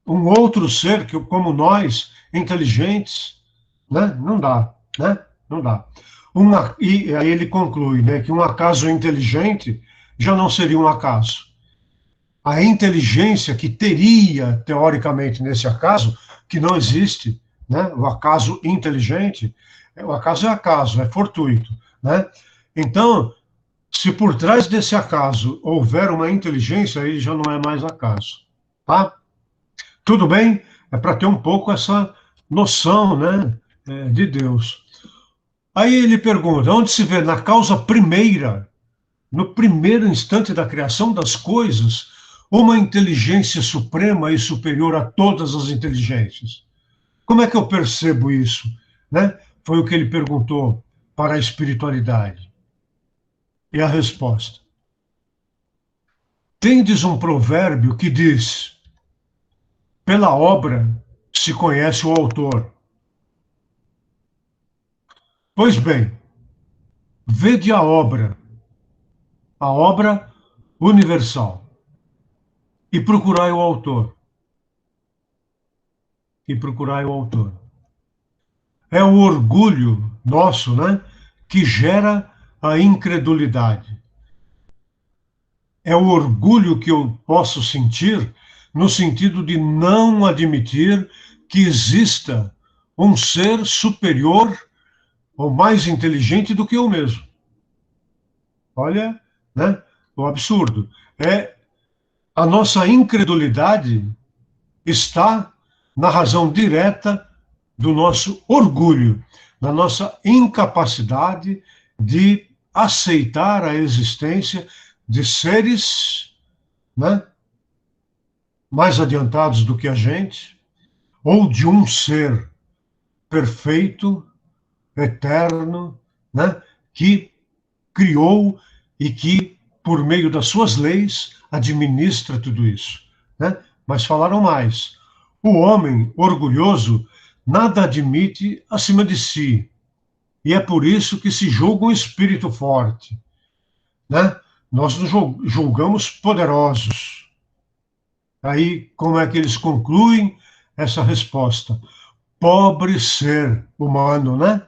Um outro ser que, como nós, inteligentes, né? Não dá, né? Não dá. E aí ele conclui, né, que um acaso inteligente já não seria um acaso. A inteligência que teria, teoricamente, nesse acaso, que não existe, né? O acaso inteligente, o acaso é acaso, é fortuito, né? Então, se por trás desse acaso houver uma inteligência, aí já não é mais acaso, tá? Tudo bem? É para ter um pouco essa noção, né, de Deus. Aí ele pergunta, onde se vê na causa primeira, no primeiro instante da criação das coisas, uma inteligência suprema e superior a todas as inteligências. Como é que eu percebo isso? Né? Foi o que ele perguntou para a espiritualidade. E a resposta: tendes um provérbio que diz: pela obra se conhece o autor. Pois bem, vede a obra universal, e procurai o autor. E procurai o autor. É o orgulho nosso, né, que gera a incredulidade. É o orgulho que eu posso sentir no sentido de não admitir que exista um ser superior ou mais inteligente do que eu mesmo. Olha, né, o absurdo. É a nossa incredulidade está na razão direta do nosso orgulho, na nossa incapacidade de aceitar a existência de seres, né, mais adiantados do que a gente, ou de um ser perfeito, eterno, né, que criou e que, por meio das suas leis, administra tudo isso. Né? Mas falaram mais. O homem orgulhoso nada admite acima de si, e é por isso que se julga um espírito forte. Né? Nós nos julgamos poderosos. Aí, como é que eles concluem essa resposta? Pobre ser humano, né?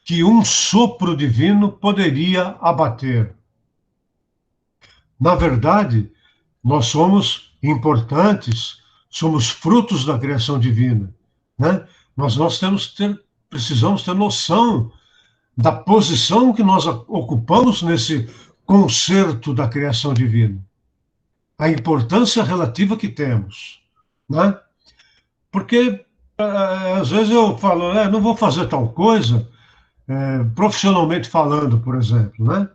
Que um sopro divino poderia abater. Na verdade, nós somos importantes, somos frutos da criação divina, né? Mas precisamos ter noção da posição que nós ocupamos nesse concerto da criação divina, a importância relativa que temos, né? Porque às vezes eu falo, não vou fazer tal coisa, profissionalmente falando, por exemplo, né?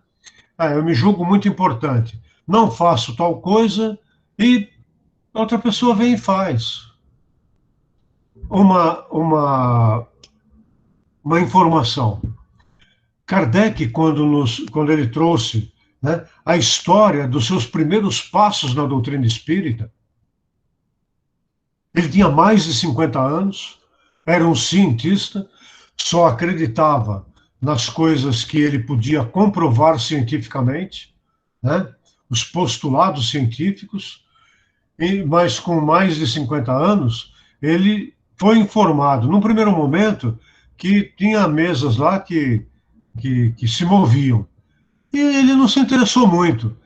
Eu me julgo muito importante. Não faço tal coisa e outra pessoa vem e faz. Uma, uma, uma informação. Kardec, quando ele trouxe, né, a história dos seus primeiros passos na doutrina espírita, ele tinha mais de 50 anos, era um cientista, só acreditava nas coisas que ele podia comprovar cientificamente, né, os postulados científicos, mas com mais de 50 anos, ele foi informado, num primeiro momento, que tinha mesas lá que se moviam. E ele não se interessou muito,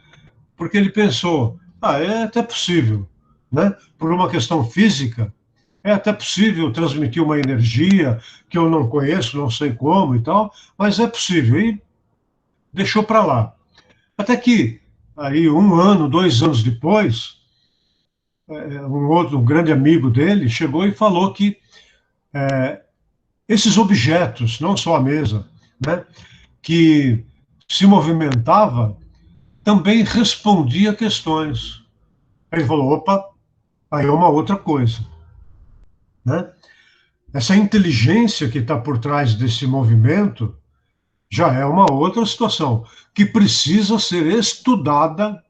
porque ele pensou, é até possível, né? Por uma questão física, é até possível transmitir uma energia que eu não conheço, não sei como e tal, mas é possível. E deixou para lá. Até que, aí, 1 ano, 2 anos depois, um grande amigo dele chegou e falou que esses objetos, não só a mesa, né, que se movimentava, também respondia a questões. Aí ele falou, opa, aí é uma outra coisa. Né? Essa inteligência que está por trás desse movimento já é uma outra situação, que precisa ser estudada,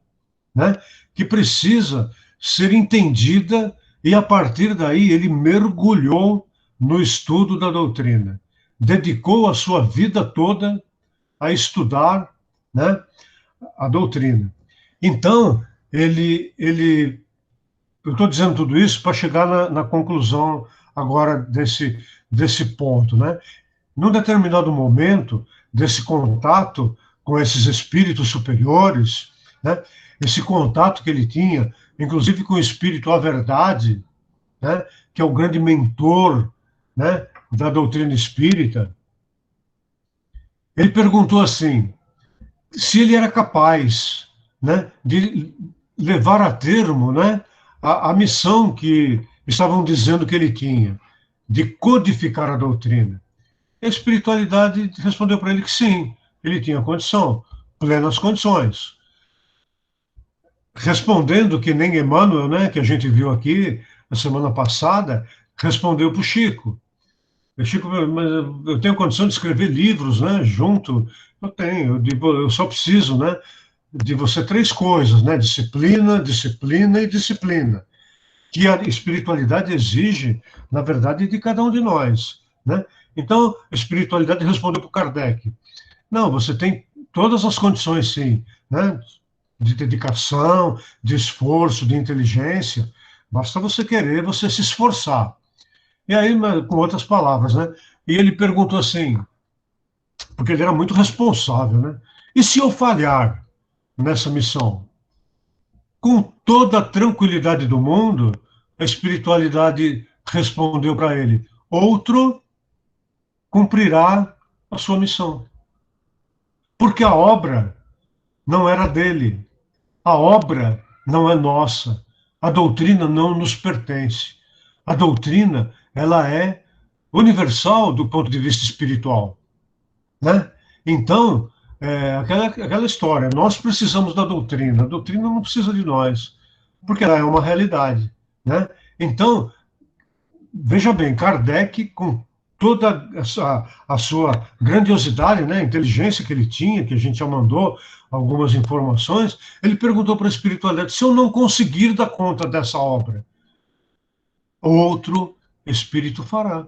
né? Que precisa ser entendida, e a partir daí ele mergulhou no estudo da doutrina. Dedicou a sua vida toda a estudar, né, a doutrina. Então, eu estou dizendo tudo isso para chegar na conclusão agora desse ponto, né? Num determinado momento desse contato com esses espíritos superiores, né? Esse contato que ele tinha, inclusive com o espírito A Verdade, né? Que é o grande mentor, né, da doutrina espírita, ele perguntou assim, se ele era capaz, né, de levar a termo, né, a missão que estavam dizendo que ele tinha, de codificar a doutrina. A espiritualidade respondeu para ele que sim, ele tinha condição, plenas condições. respondendo que nem Emmanuel, né, que a gente viu aqui na semana passada, respondeu para o Chico. O Chico, mas eu tenho condição de escrever livros, né, junto. Eu tenho, eu só preciso, né, de você três coisas, né, disciplina, disciplina e disciplina, que a espiritualidade exige, na verdade, de cada um de nós, né? Então, a espiritualidade respondeu para o Kardec. Não, você tem todas as condições, sim, né? De dedicação, de esforço, de inteligência. Basta você querer, você se esforçar. E aí, com outras palavras, né? E ele perguntou assim, porque ele era muito responsável, né? E se eu falhar nessa missão? Com toda a tranquilidade do mundo, a espiritualidade respondeu para ele: outro cumprirá a sua missão. Porque a obra não era dele. A obra não é nossa. A doutrina não nos pertence. A doutrina, ela é universal do ponto de vista espiritual, né? Então, aquela história, nós precisamos da doutrina, a doutrina não precisa de nós, porque ela é uma realidade, né? Então, veja bem, Kardec, com toda a sua grandiosidade, né, a inteligência que ele tinha, que a gente já mandou algumas informações, ele perguntou para a espiritualidade: se eu não conseguir dar conta dessa obra, outro espírito fará.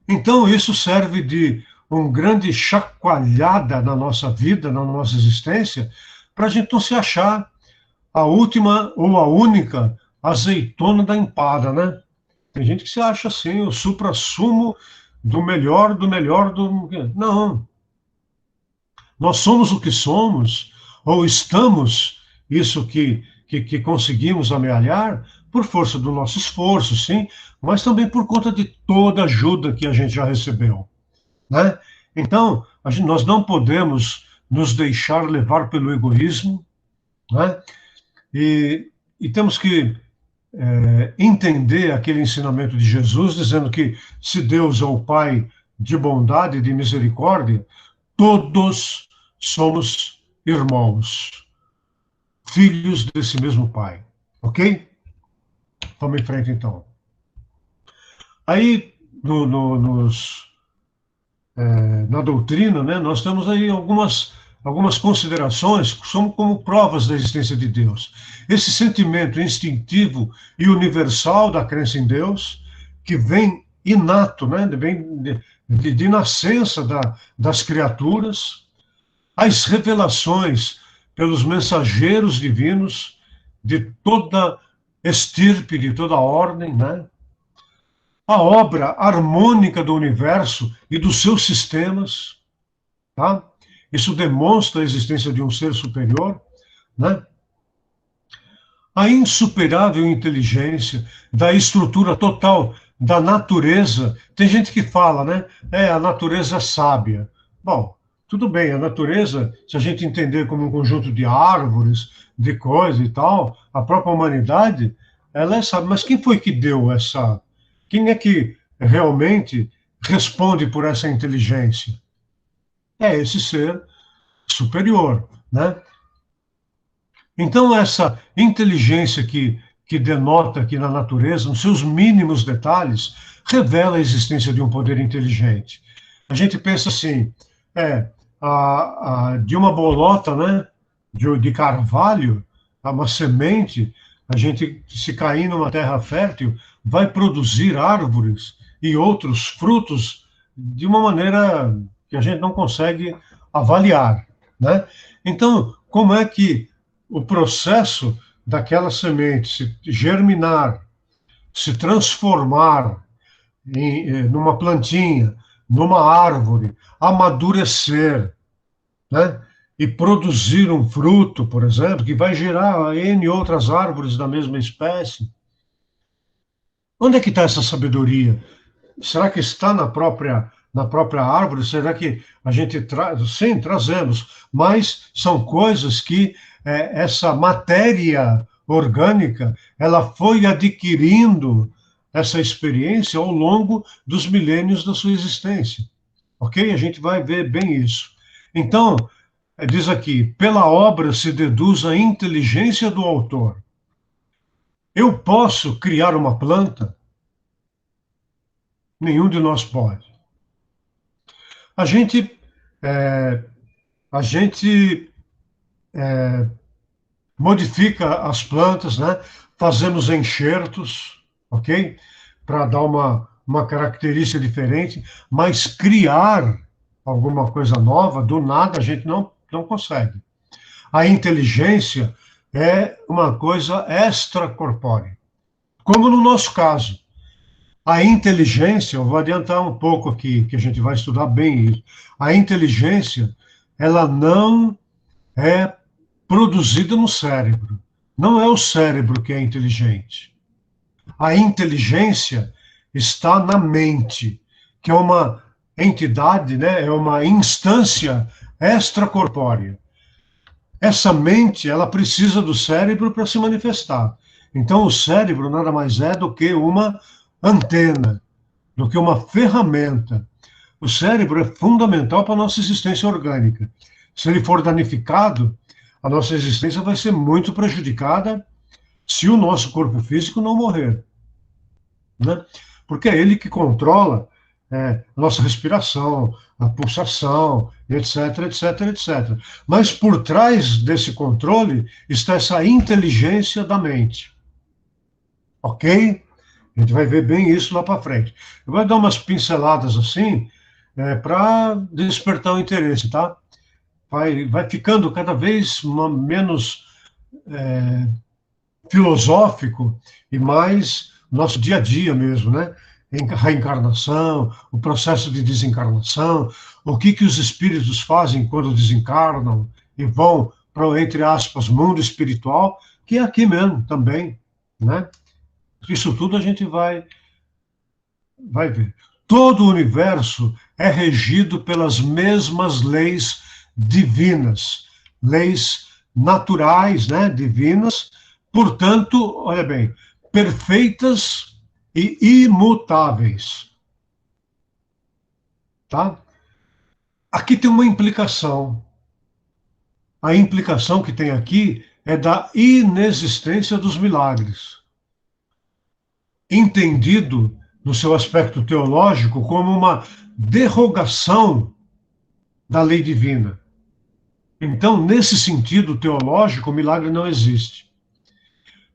Então, isso serve de um grande chacoalhada na nossa vida, na nossa existência, para a gente não se achar a última ou a única azeitona da empada, né? Tem gente que se acha assim, o suprassumo do melhor, do melhor, do. Não. Nós somos o que somos, ou estamos, isso que conseguimos amealhar, por força do nosso esforço, sim, mas também por conta de toda a ajuda que a gente já recebeu, né? Então, nós não podemos nos deixar levar pelo egoísmo, né? E temos que entender aquele ensinamento de Jesus, dizendo que se Deus é o Pai de bondade e de misericórdia, todos somos irmãos, filhos desse mesmo Pai. Ok? Vamos em frente, então. Aí, na doutrina, né, nós temos aí algumas considerações como provas da existência de Deus. Esse sentimento instintivo e universal da crença em Deus, que vem inato, né, vem de nascença das criaturas, as revelações pelos mensageiros divinos de toda estirpe, de toda ordem, né? A obra harmônica do universo e dos seus sistemas, tá? Isso demonstra a existência de um ser superior, né? A insuperável inteligência da estrutura total da natureza. Tem gente que fala, né? A natureza sábia. Bom, tudo bem, a natureza, se a gente entender como um conjunto de árvores, de coisas e tal, a própria humanidade, ela é sábia. Mas quem foi que deu essa? Quem é que realmente responde por essa inteligência? É esse ser superior, né? Então, essa inteligência que denota aqui na natureza, nos seus mínimos detalhes, revela a existência de um poder inteligente. A gente pensa assim, de uma bolota, né, de carvalho, uma semente, a gente, se cair numa terra fértil, vai produzir árvores e outros frutos de uma maneira que a gente não consegue avaliar, né? Então, como é que o processo daquela semente se germinar, se transformar numa plantinha, numa árvore, amadurecer, né? E produzir um fruto, por exemplo, que vai gerar N outras árvores da mesma espécie. Onde é que está essa sabedoria? Será que está na própria árvore? Será que a gente traz? Sim, trazemos, mas são coisas que essa matéria orgânica ela foi adquirindo essa experiência ao longo dos milênios da sua existência. Ok? A gente vai ver bem isso. Então, Diz aqui, pela obra se deduz a inteligência do autor. Eu posso criar uma planta? Nenhum de nós pode. A gente, é, a gente modifica as plantas, né? Fazemos enxertos, ok? Para dar uma característica diferente, mas criar alguma coisa nova, do nada, a gente não consegue. A inteligência é uma coisa extracorpórea. Como no nosso caso, a inteligência, eu vou adiantar um pouco aqui, que a gente vai estudar bem isso. A inteligência, ela não é produzida no cérebro. Não é o cérebro que é inteligente. A inteligência está na mente, que é uma entidade, né, é uma instância extracorpórea. Essa mente, ela precisa do cérebro para se manifestar. Então, o cérebro nada mais é do que uma antena, do que uma ferramenta. O cérebro é fundamental para a nossa existência orgânica. Se ele for danificado, a nossa existência vai ser muito prejudicada se o nosso corpo físico não morrer, né? Porque é ele que controla a nossa respiração, a pulsação, etc, etc, etc. Mas por trás desse controle está essa inteligência da mente, ok? A gente vai ver bem isso lá para frente. Eu vou dar umas pinceladas assim, para despertar o interesse, tá? Vai ficando cada vez menos filosófico e mais nosso dia a dia mesmo, né? Reencarnação, o processo de desencarnação, o que os espíritos fazem quando desencarnam e vão para o, entre aspas, mundo espiritual, que é aqui mesmo também, né? Isso tudo a gente vai ver. Todo o universo é regido pelas mesmas leis divinas, leis naturais, né, divinas, portanto, olha bem, perfeitas e imutáveis, tá? Aqui tem uma implicação. A implicação que tem aqui é da inexistência dos milagres, entendido no seu aspecto teológico como uma derrogação da lei divina. Então, nesse sentido teológico, o milagre não existe.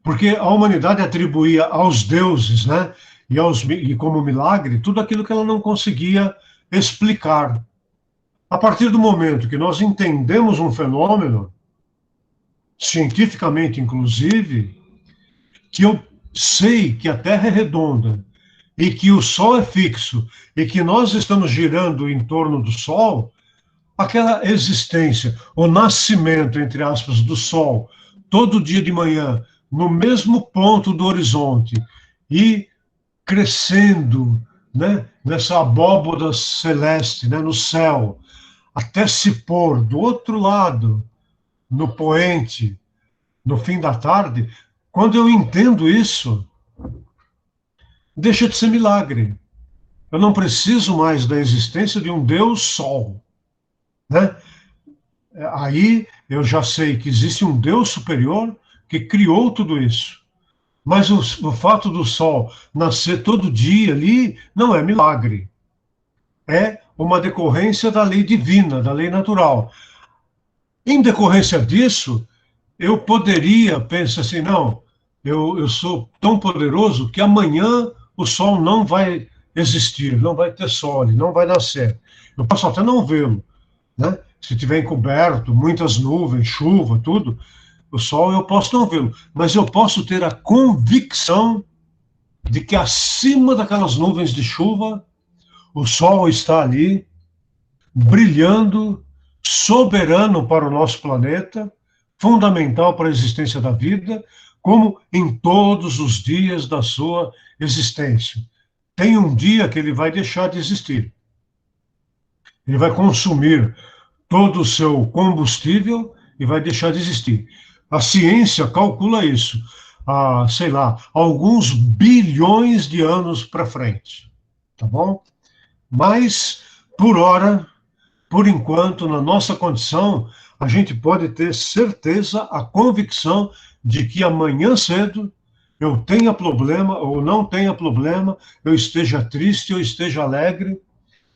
Porque a humanidade atribuía aos deuses, né, e como milagre, tudo aquilo que ela não conseguia explicar. A partir do momento que nós entendemos um fenômeno, cientificamente inclusive, que eu sei que a Terra é redonda e que o Sol é fixo e que nós estamos girando em torno do Sol, aquela existência, o nascimento, entre aspas, do Sol, todo dia de manhã, no mesmo ponto do horizonte, e crescendo, né, nessa abóboda celeste, né, no céu, até se pôr do outro lado, no poente, no fim da tarde, quando eu entendo isso, deixa de ser milagre. Eu não preciso mais da existência de um Deus Sol, né? Aí eu já sei que existe um Deus superior que criou tudo isso. Mas o fato do Sol nascer todo dia ali não é milagre. É uma decorrência da lei divina, da lei natural. Em decorrência disso, eu poderia pensar assim, não, eu sou tão poderoso que amanhã o Sol não vai existir, não vai ter sol, não vai nascer. Eu posso até não vê-lo, né? Se tiver encoberto, muitas nuvens, chuva, tudo, o Sol eu posso não vê-lo, mas eu posso ter a convicção de que acima daquelas nuvens de chuva, o Sol está ali, brilhando, soberano para o nosso planeta, fundamental para a existência da vida, como em todos os dias da sua existência. Tem um dia que ele vai deixar de existir. Ele vai consumir todo o seu combustível e vai deixar de existir. A ciência calcula isso, sei lá, alguns bilhões de anos para frente, tá bom? Mas, por hora, por enquanto, na nossa condição, a gente pode ter certeza, a convicção de que amanhã cedo eu tenha problema ou não tenha problema, eu esteja triste ou esteja alegre,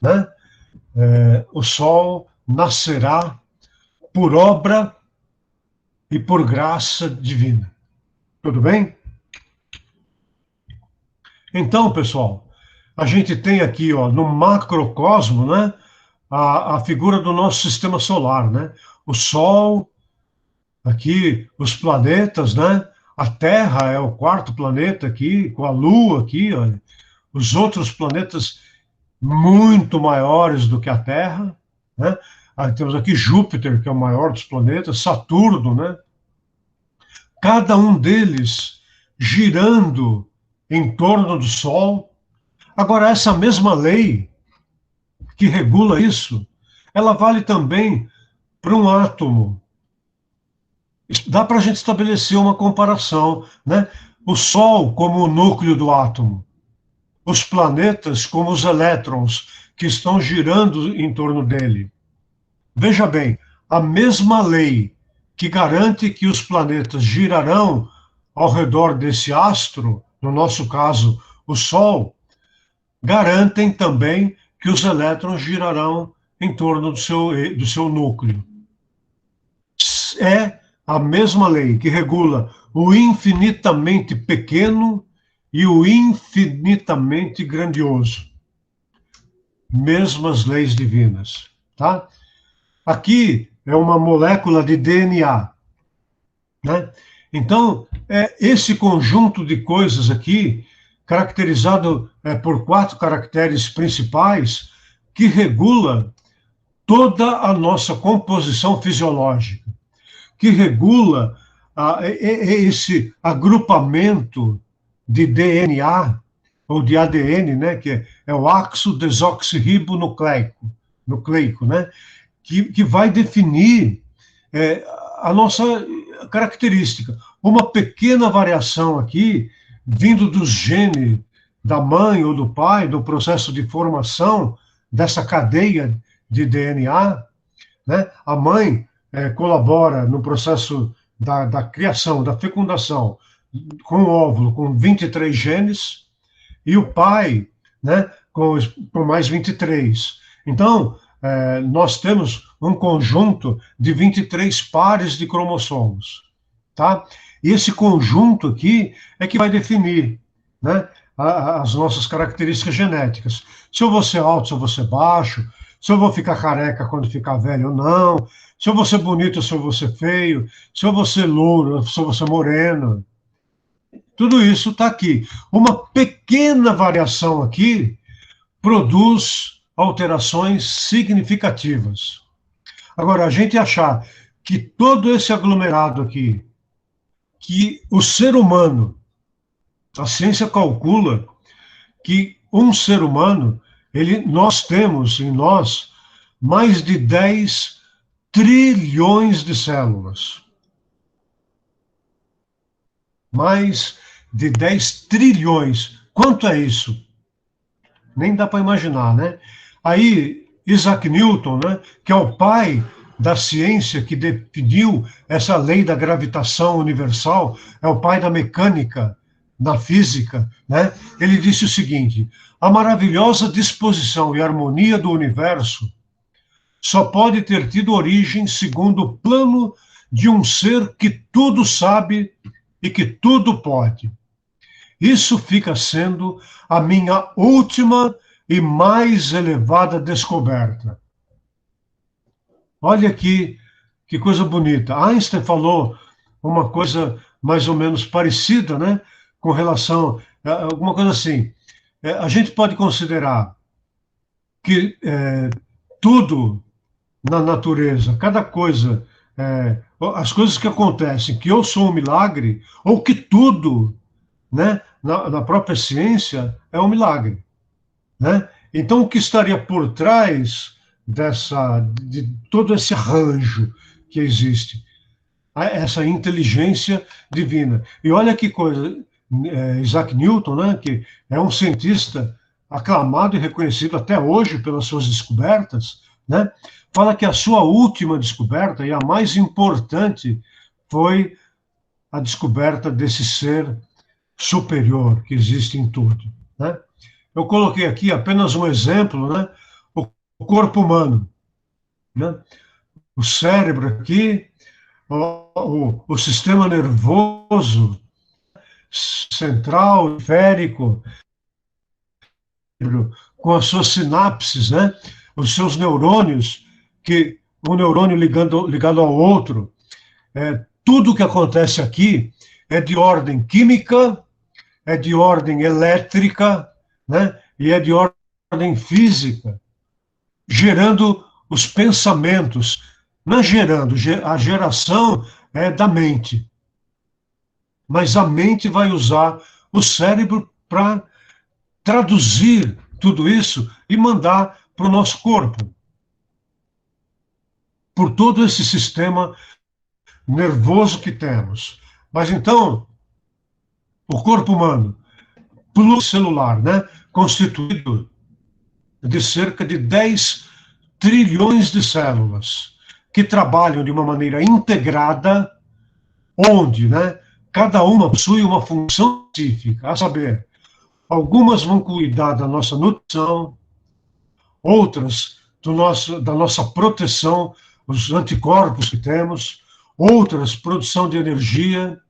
né? O sol nascerá por obra e por graça divina. Tudo bem? Então, pessoal, a gente tem aqui, ó, no macrocosmo, né, a figura do nosso sistema solar, né? O Sol, aqui, os planetas, né? A Terra é o quarto planeta aqui, com a Lua aqui, ó. Os outros planetas muito maiores do que a Terra, né? Temos aqui Júpiter, que é o maior dos planetas, Saturno, né? Cada um deles girando em torno do Sol. Agora, essa mesma lei que regula isso, ela vale também para um átomo. Dá para a gente estabelecer uma comparação, né? O Sol como o núcleo do átomo, os planetas como os elétrons que estão girando em torno dele. Veja bem, a mesma lei que garante que os planetas girarão ao redor desse astro, no nosso caso, o Sol, garantem também que os elétrons girarão em torno do seu núcleo. É a mesma lei que regula o infinitamente pequeno e o infinitamente grandioso. Mesmas leis divinas, tá? Aqui é uma molécula de DNA, né? Então, esse conjunto de coisas aqui, caracterizado por 4 caracteres principais, que regula toda a nossa composição fisiológica, que regula esse agrupamento de DNA, ou de ADN, né, que é o ácido desoxirribonucleico, né, que vai definir a nossa característica. Uma pequena variação aqui, vindo dos genes da mãe ou do pai, do processo de formação dessa cadeia de DNA, né? A mãe colabora no processo da criação, da fecundação, com o óvulo, com 23 genes, e o pai, né, com mais 23. Então, nós temos um conjunto de 23 pares de cromossomos, tá? E esse conjunto aqui é que vai definir, né, as nossas características genéticas. Se eu vou ser alto, se eu vou ser baixo, se eu vou ficar careca quando ficar velho ou não, se eu vou ser bonito, se eu vou ser feio, se eu vou ser louro, se eu vou ser moreno. Tudo isso está aqui. Uma pequena variação aqui produz alterações significativas. Agora, a gente achar que todo esse aglomerado aqui, que o ser humano, a ciência calcula que um ser humano, nós temos em nós mais de 10 trilhões de células. Mais de 10 trilhões. Quanto é isso? Nem dá para imaginar, né? Aí, Isaac Newton, né, que é o pai da ciência que definiu essa lei da gravitação universal, é o pai da mecânica, da física, né? Ele disse o seguinte: a maravilhosa disposição e harmonia do universo só pode ter tido origem segundo o plano de um ser que tudo sabe e que tudo pode. Isso fica sendo a minha última e mais elevada descoberta. Olha aqui que coisa bonita. Einstein falou uma coisa mais ou menos parecida, né? Com relação a alguma coisa assim. A gente pode considerar que tudo na natureza, cada coisa, as coisas que acontecem, que eu sou um milagre, ou que tudo, né, na própria ciência, é um milagre, né? Então, o que estaria por trás de todo esse arranjo que existe? Essa inteligência divina. E olha que coisa, Isaac Newton, né, que é um cientista aclamado e reconhecido até hoje pelas suas descobertas, né? Fala que a sua última descoberta, e a mais importante, foi a descoberta desse ser superior que existe em tudo, né? Eu coloquei aqui apenas um exemplo, né? O corpo humano, né? O cérebro aqui, o sistema nervoso central, periférico, com as suas sinapses, né? Os seus neurônios, que um neurônio ligado ao outro. Tudo que acontece aqui é de ordem química, é de ordem elétrica, né? E é de ordem física, gerando os pensamentos. Não é gerando, a geração é da mente. Mas a mente vai usar o cérebro para traduzir tudo isso e mandar para o nosso corpo. Por todo esse sistema nervoso que temos. Mas então, o corpo humano, pluricelular, né, constituído de cerca de 10 trilhões de células, que trabalham de uma maneira integrada, onde, né, cada uma possui uma função específica, a saber, algumas vão cuidar da nossa nutrição, outras da nossa proteção, os anticorpos que temos, outras produção de energia,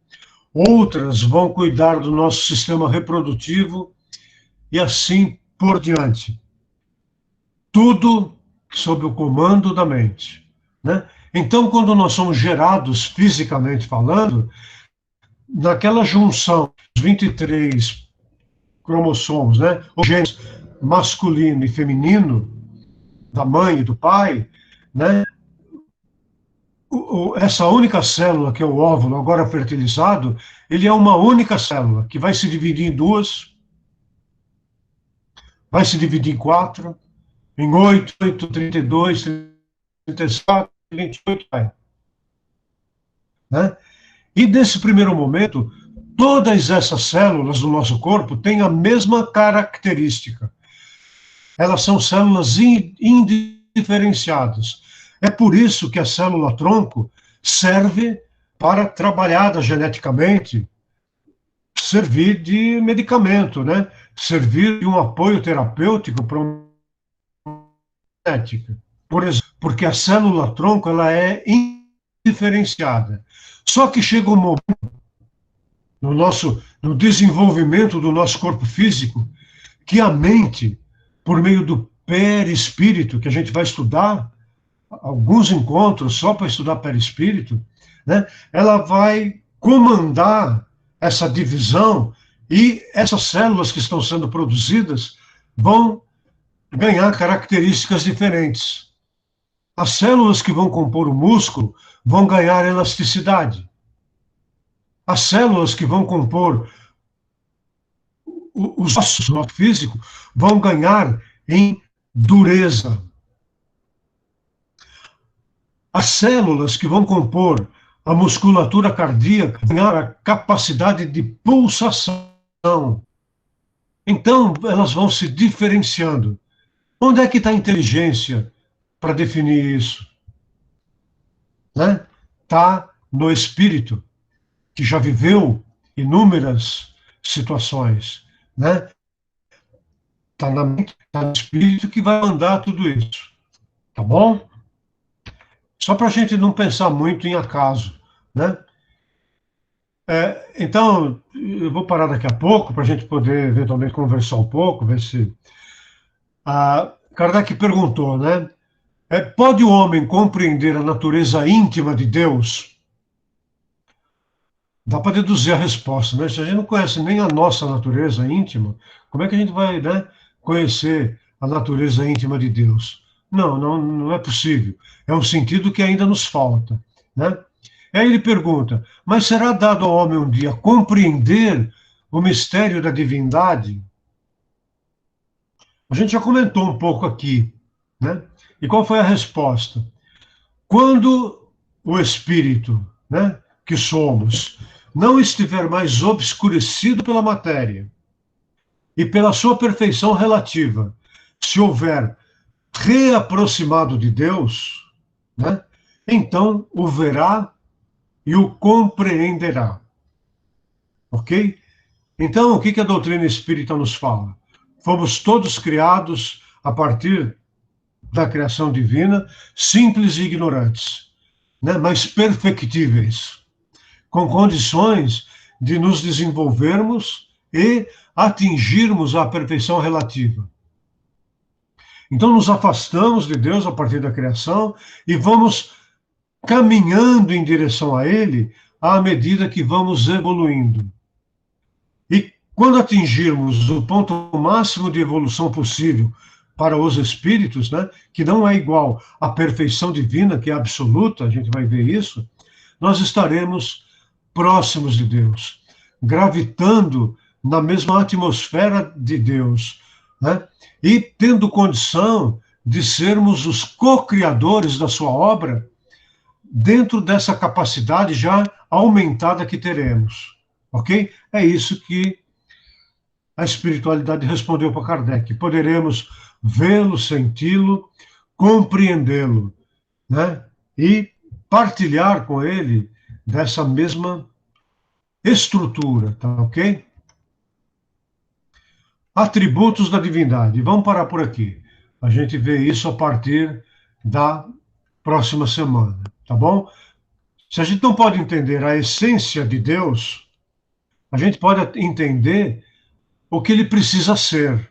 outras vão cuidar do nosso sistema reprodutivo e assim por diante. Tudo sob o comando da mente, né? Então, quando nós somos gerados fisicamente falando, naquela junção dos 23 cromossomos, né, o genes masculino e feminino, da mãe e do pai, né, essa única célula, que é o óvulo, agora fertilizado, ele é uma única célula, que vai se dividir em duas, vai se dividir em quatro, em 8, 32, 34, 28, né? E nesse primeiro momento, todas essas células do nosso corpo têm a mesma característica. Elas são células indiferenciadas. É por isso que a célula-tronco serve para, trabalhada geneticamente, servir de medicamento, né? Servir de um apoio terapêutico para uma genética. Por exemplo, porque a célula-tronco ela é indiferenciada. Só que chega um momento no desenvolvimento do nosso corpo físico que a mente, por meio do perispírito, que a gente vai estudar, alguns encontros só para estudar perispírito, né, ela vai comandar essa divisão e essas células que estão sendo produzidas vão ganhar características diferentes. As células que vão compor o músculo vão ganhar elasticidade. As células que vão compor os ossos do físico vão ganhar em dureza. As células que vão compor a musculatura cardíaca vão ganhar a capacidade de pulsação. Então, elas vão se diferenciando. Onde é que está a inteligência para definir isso? Né? Está no espírito, que já viveu inúmeras situações, né? Está na mente, está no espírito que vai mandar tudo isso, tá bom? Só para a gente não pensar muito em acaso, né? Então, eu vou parar daqui a pouco para a gente poder eventualmente conversar um pouco, ver se... Kardec perguntou, né? Pode o homem compreender a natureza íntima de Deus? Dá para deduzir a resposta, né? Se a gente não conhece nem a nossa natureza íntima, como é que a gente vai, né, conhecer a natureza íntima de Deus? Não, não é possível. É um sentido que ainda nos falta, né? Aí ele pergunta, mas será dado ao homem um dia compreender o mistério da divindade? A gente já comentou um pouco aqui, né? E qual foi a resposta? Quando o espírito, né, que somos, não estiver mais obscurecido pela matéria e pela sua perfeição relativa, se houver reaproximado de Deus, né, então o verá e o compreenderá. Ok? Então, o que a doutrina espírita nos fala? Fomos todos criados a partir da criação divina, simples e ignorantes, né, mas perfectíveis, com condições de nos desenvolvermos e atingirmos a perfeição relativa. Então, nos afastamos de Deus a partir da criação e vamos caminhando em direção a Ele à medida que vamos evoluindo. E quando atingirmos o ponto máximo de evolução possível para os espíritos, né, que não é igual à perfeição divina, que é absoluta, a gente vai ver isso, nós estaremos próximos de Deus, gravitando na mesma atmosfera de Deus, né, e tendo condição de sermos os co-criadores da sua obra dentro dessa capacidade já aumentada que teremos. Ok? É isso que a espiritualidade respondeu para Kardec. Poderemos vê-lo, senti-lo, compreendê-lo, né? E partilhar com ele dessa mesma estrutura, tá ok? Atributos da divindade. Vamos parar por aqui. A gente vê isso a partir da próxima semana, tá bom? Se a gente não pode entender a essência de Deus, a gente pode entender o que ele precisa ser.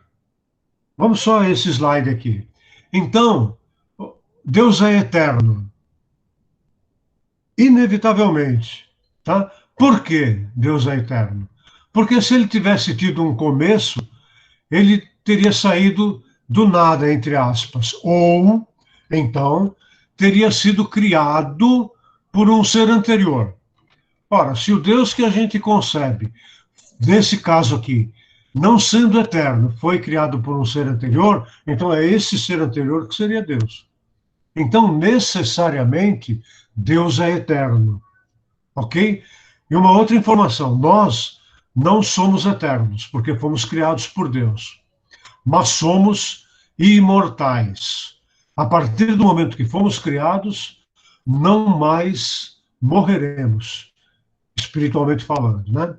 Vamos só a esse slide aqui. Então, Deus é eterno. Inevitavelmente. Tá? Por que Deus é eterno? Porque se ele tivesse tido um começo, ele teria saído do nada, entre aspas. Ou, então, teria sido criado por um ser anterior. Ora, se o Deus que a gente concebe, nesse caso aqui, não sendo eterno, foi criado por um ser anterior, então é esse ser anterior que seria Deus. Então, necessariamente, Deus é eterno. Ok? E uma outra informação: nós não somos eternos, porque fomos criados por Deus, mas somos imortais. A partir do momento que fomos criados, não mais morreremos, espiritualmente falando, né?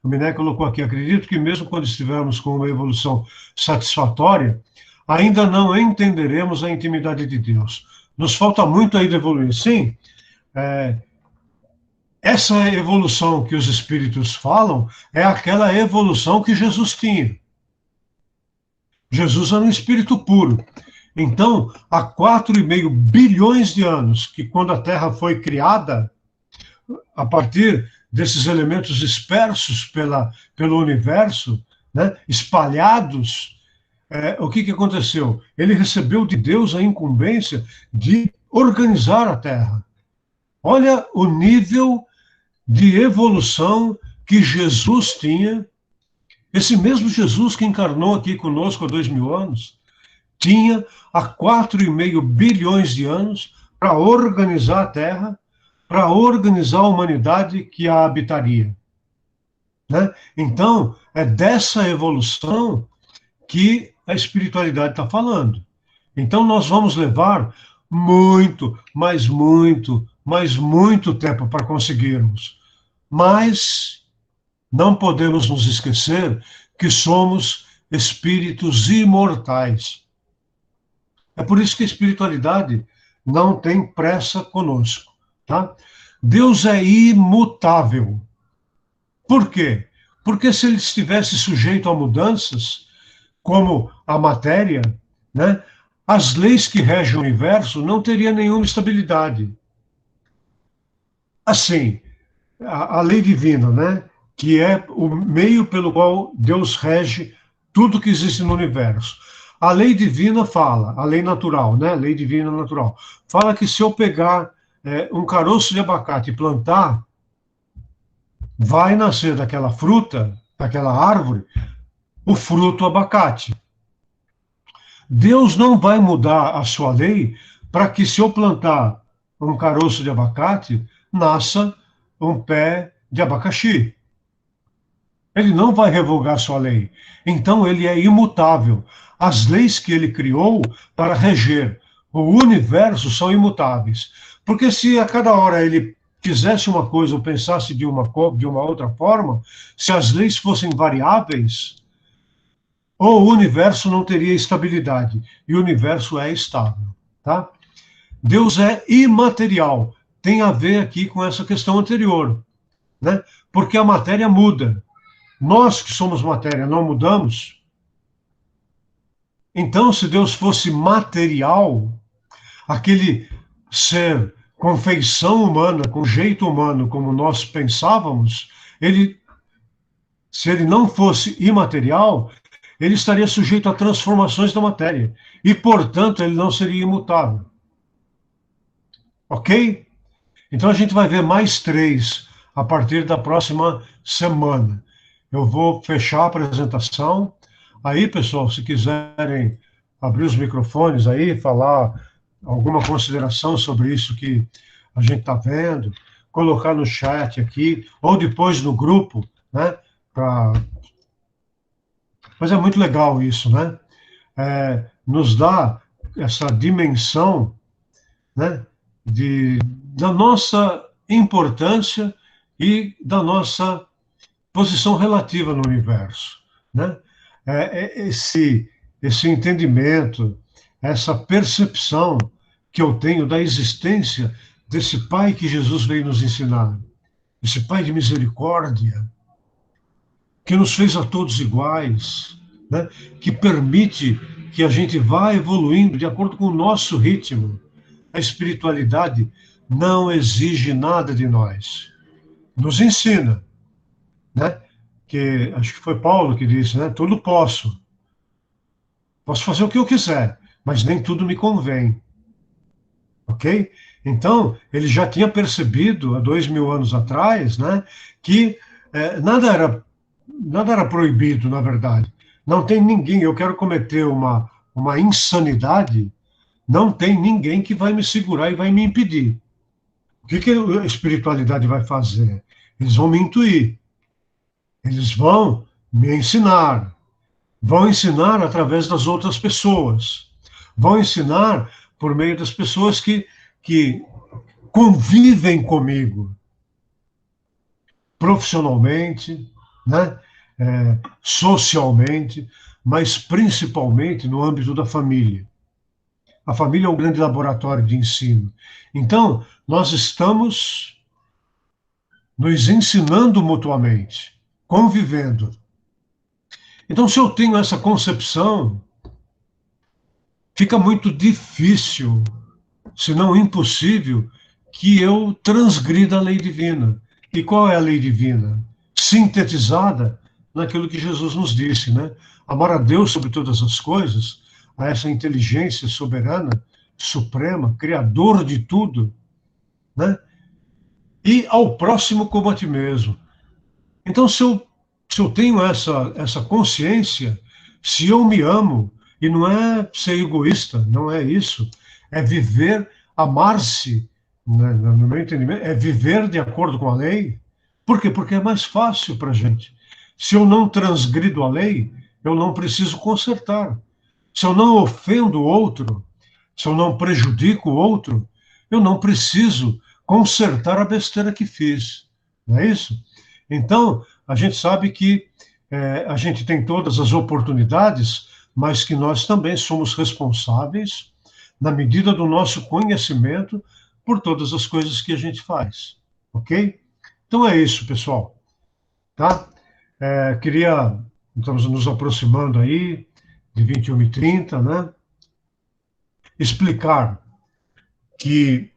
O Miné colocou aqui: acredito que mesmo quando estivermos com uma evolução satisfatória, ainda não entenderemos a intimidade de Deus. Nos falta muito ainda evoluir. Sim, essa evolução que os espíritos falam é aquela evolução que Jesus tinha. Jesus era um espírito puro. Então, há 4,5 bilhões de anos, que quando a Terra foi criada, a partir desses elementos dispersos pelo universo, né, espalhados, o que aconteceu? Ele recebeu de Deus a incumbência de organizar a Terra. Olha o nível de evolução que Jesus tinha. Esse mesmo Jesus que encarnou aqui conosco há 2.000 anos, tinha há 4,5 bilhões de anos para organizar a Terra, para organizar a humanidade que a habitaria. Né? Então, é dessa evolução que a espiritualidade está falando. Então, nós vamos levar muito, mas muito tempo para conseguirmos. Mas não podemos nos esquecer que somos espíritos imortais. É por isso que a espiritualidade não tem pressa conosco. Tá? Deus é imutável. Por quê? Porque se ele estivesse sujeito a mudanças, como a matéria, né, as leis que regem o universo não teriam nenhuma estabilidade. Assim, a lei divina, né, que é o meio pelo qual Deus rege tudo que existe no universo. A lei divina fala, a lei natural, né, a lei divina natural, fala que se eu pegar um caroço de abacate e plantar, vai nascer daquela fruta, daquela árvore, o fruto abacate. Deus não vai mudar a sua lei para que, se eu plantar um caroço de abacate, nasça um pé de abacaxi. Ele não vai revogar sua lei. Então, ele é imutável. As leis que ele criou para reger o universo são imutáveis. Porque se a cada hora ele fizesse uma coisa ou pensasse de uma outra forma, se as leis fossem variáveis, o universo não teria estabilidade. E o universo é estável. Tá? Deus é imaterial. Tem a ver aqui com essa questão anterior. Né? Porque a matéria muda. Nós que somos matéria não mudamos. Então, se Deus fosse material, aquele ser com feição humana, com jeito humano, como nós pensávamos, se ele não fosse imaterial, ele estaria sujeito a transformações da matéria. E, portanto, ele não seria imutável. Ok? Então, a gente vai ver mais 3 a partir da próxima semana. Eu vou fechar a apresentação. Aí, pessoal, se quiserem abrir os microfones aí, falar alguma consideração sobre isso que a gente está vendo, colocar no chat aqui, ou depois no grupo, né? Mas é muito legal isso, né? Nos dá essa dimensão, né? Da nossa importância e da nossa posição relativa no universo, né? Esse entendimento, essa percepção que eu tenho da existência desse Pai que Jesus veio nos ensinar, esse Pai de misericórdia, que nos fez a todos iguais, né? Que permite que a gente vá evoluindo de acordo com o nosso ritmo. A espiritualidade não exige nada de nós. Nos ensina, né? Que acho que foi Paulo que disse, né? Tudo posso. Posso fazer o que eu quiser, mas nem tudo me convém. Ok? Então, ele já tinha percebido, há 2000 anos atrás, né? Que nada era proibido, na verdade. Não tem ninguém, eu quero cometer uma insanidade, não tem ninguém que vai me segurar e vai me impedir. O que a espiritualidade vai fazer? Eles vão me intuir, eles vão me ensinar, vão ensinar através das outras pessoas, vão ensinar por meio das pessoas que convivem comigo, profissionalmente, né? Socialmente, mas principalmente no âmbito da família. A família é um grande laboratório de ensino. Então, nós estamos nos ensinando mutuamente, convivendo. Então, se eu tenho essa concepção, fica muito difícil, se não impossível, que eu transgrida a lei divina. E qual é a lei divina? Sintetizada naquilo que Jesus nos disse, né? Amar a Deus sobre todas as coisas, a essa inteligência soberana, suprema, criador de tudo, né? E ao próximo como a ti mesmo. Então, se eu tenho essa consciência, se eu me amo, e não é ser egoísta, não é isso, é viver, amar-se, né, no meu entendimento, é viver de acordo com a lei. Por quê? Porque é mais fácil para a gente. Se eu não transgrido a lei, eu não preciso consertar. Se eu não ofendo o outro, se eu não prejudico o outro, eu não preciso consertar a besteira que fiz. Não é isso? Então, a gente sabe que a gente tem todas as oportunidades, mas que nós também somos responsáveis, na medida do nosso conhecimento, por todas as coisas que a gente faz. Ok? Então é isso, pessoal. Tá? Estamos nos aproximando aí de 21h30, né? Explicar que,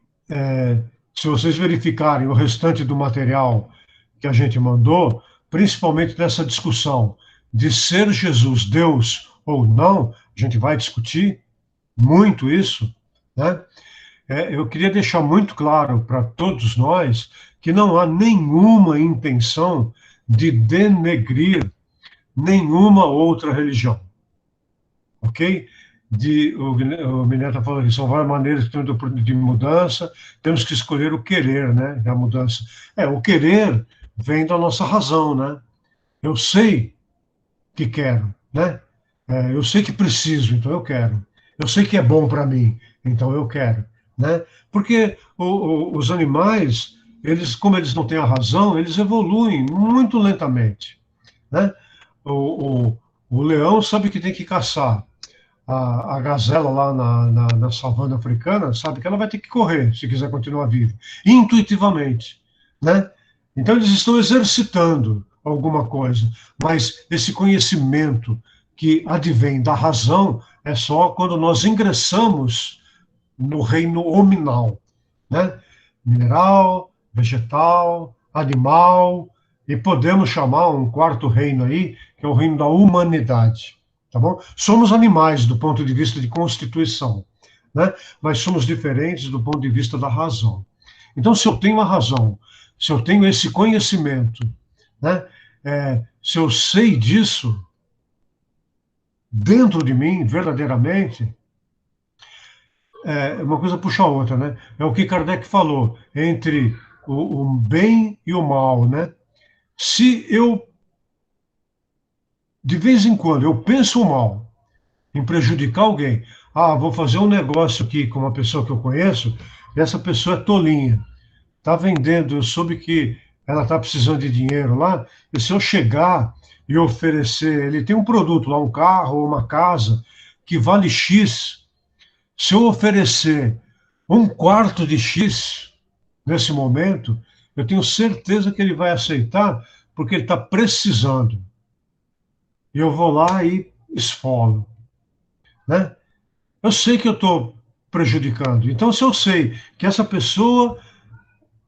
se vocês verificarem o restante do material que a gente mandou, principalmente dessa discussão de ser Jesus Deus ou não, a gente vai discutir muito isso, né? Eu queria deixar muito claro para todos nós que não há nenhuma intenção de denegrir nenhuma outra religião, ok? O Mineta falou que são várias maneiras de mudança, temos que escolher o querer, né, da mudança. O querer vem da nossa razão, né? Eu sei que quero, né? Eu sei que preciso, então eu quero. Eu sei que é bom para mim, então eu quero, né? Porque os animais, eles, como eles não têm a razão, eles evoluem muito lentamente, né? O, o, o leão sabe que tem que caçar. A gazela lá na savana africana sabe que ela vai ter que correr se quiser continuar viva, intuitivamente, né? Então eles estão exercitando alguma coisa, mas esse conhecimento que advém da razão é só quando nós ingressamos no reino hominal, né? Mineral, vegetal, animal, e podemos chamar um quarto reino aí, que é o reino da humanidade, tá bom? Somos animais do ponto de vista de constituição, né? Mas somos diferentes do ponto de vista da razão. Então, se eu tenho a razão, se eu tenho esse conhecimento, né? Se eu sei disso dentro de mim, verdadeiramente, uma coisa puxa a outra, né? É o que Kardec falou, entre o bem e o mal, né? Se eu, de vez em quando, eu penso mal em prejudicar alguém, vou fazer um negócio aqui com uma pessoa que eu conheço, e essa pessoa é tolinha, está vendendo, eu soube que ela está precisando de dinheiro lá, e se eu chegar e oferecer, ele tem um produto lá, um carro ou uma casa, que vale X, se eu oferecer um quarto de X nesse momento, eu tenho certeza que ele vai aceitar, porque ele está precisando. E eu vou lá e esfolo, né? Eu sei que eu estou prejudicando. Então, se eu sei que essa pessoa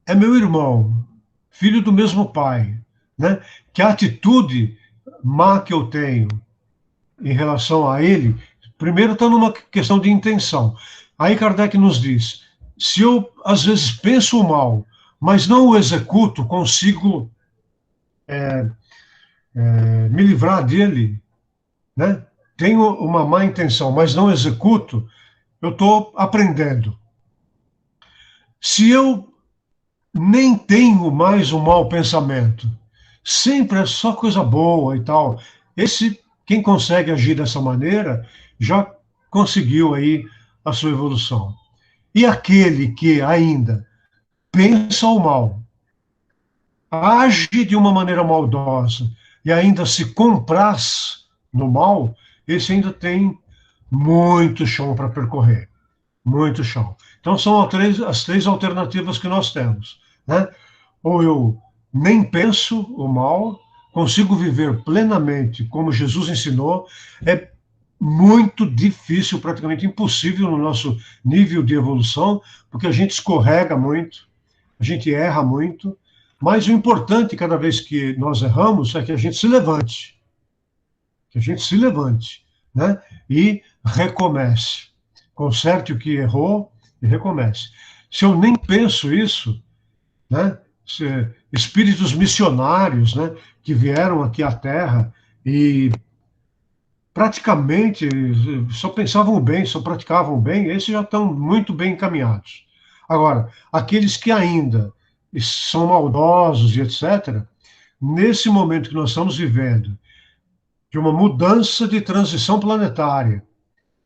é meu irmão, filho do mesmo pai, né? Que a atitude má que eu tenho em relação a ele, primeiro está numa questão de intenção. Aí Kardec nos diz: se eu às vezes penso o mal, mas não o executo, consigo me livrar dele, né? Tenho uma má intenção, mas não executo, eu estou aprendendo. Se eu nem tenho mais um mau pensamento, sempre é só coisa boa e tal. Quem consegue agir dessa maneira, já conseguiu aí a sua evolução. E aquele que ainda pensa o mal, age de uma maneira maldosa e ainda se compraz no mal, esse ainda tem muito chão para percorrer, muito chão. Então são as três alternativas que nós temos, né? Ou eu nem penso o mal, consigo viver plenamente como Jesus ensinou, é muito difícil, praticamente impossível no nosso nível de evolução, porque a gente escorrega muito, a gente erra muito, mas o importante, cada vez que nós erramos, é que a gente se levante, que a gente se levante, né? E recomece. Conserte o que errou e recomece. Se eu nem penso isso, né? Espíritos missionários, né? Que vieram aqui à Terra e praticamente só pensavam bem, só praticavam bem, esses já estão muito bem encaminhados. Agora, aqueles que ainda são maldosos e etc., nesse momento que nós estamos vivendo, de uma mudança de transição planetária,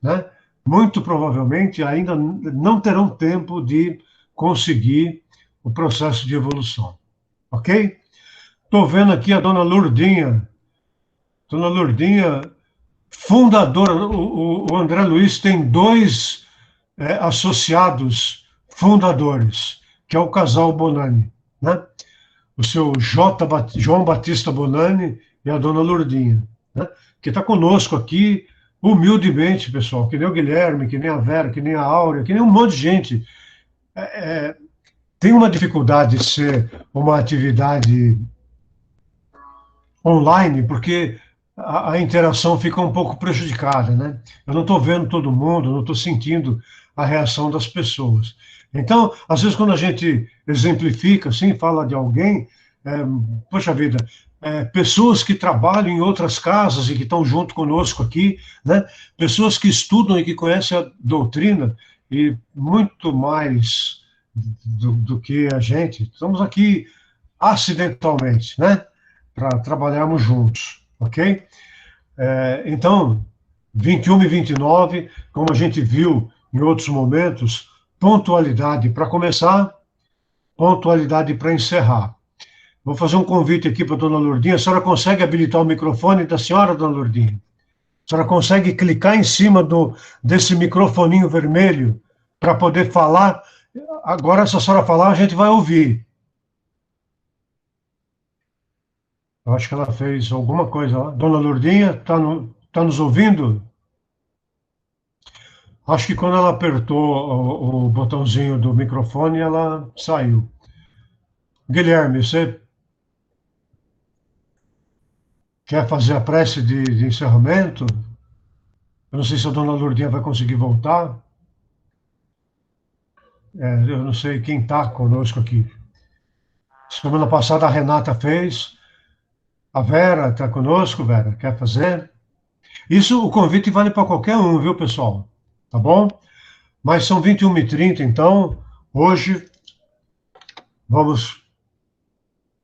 né? Muito provavelmente ainda não terão tempo de conseguir o processo de evolução, ok? Estou vendo aqui a dona Lourdinha. Dona Lourdinha, fundadora, o André Luiz tem dois associados fundadores, que é o casal Bonani, né? O seu João Batista Bonani e a dona Lourdinha, né? Que está conosco aqui, humildemente, pessoal, que nem o Guilherme, que nem a Vera, que nem a Áurea, que nem um monte de gente. Tem uma dificuldade de ser uma atividade online, porque a interação fica um pouco prejudicada, né? Eu não estou vendo todo mundo, não estou sentindo a reação das pessoas. Então, às vezes, quando a gente exemplifica, assim, fala de alguém, é, poxa vida, pessoas que trabalham em outras casas e que estão junto conosco aqui, né? Pessoas que estudam e que conhecem a doutrina e muito mais do que a gente. Estamos aqui acidentalmente, né? Para trabalharmos juntos, ok? Então, 21h29, como a gente viu em outros momentos, pontualidade para começar, pontualidade para encerrar. Vou fazer um convite aqui para a dona Lourdinha. A senhora consegue habilitar o microfone da senhora, dona Lourdinha? A senhora consegue clicar em cima desse microfoninho vermelho para poder falar? Agora, se a senhora falar, a gente vai ouvir. Eu acho que ela fez alguma coisa lá. Dona Lourdinha, tá nos ouvindo? Acho que quando ela apertou o botãozinho do microfone, ela saiu. Guilherme, você quer fazer a prece de encerramento? Eu não sei se a dona Lourdinha vai conseguir voltar. Eu não sei quem está conosco aqui. Semana passada a Renata fez. A Vera está conosco, Vera? Quer fazer? Isso, o convite vale para qualquer um, viu, pessoal? Tá bom? Mas são 21h30, então, hoje, vamos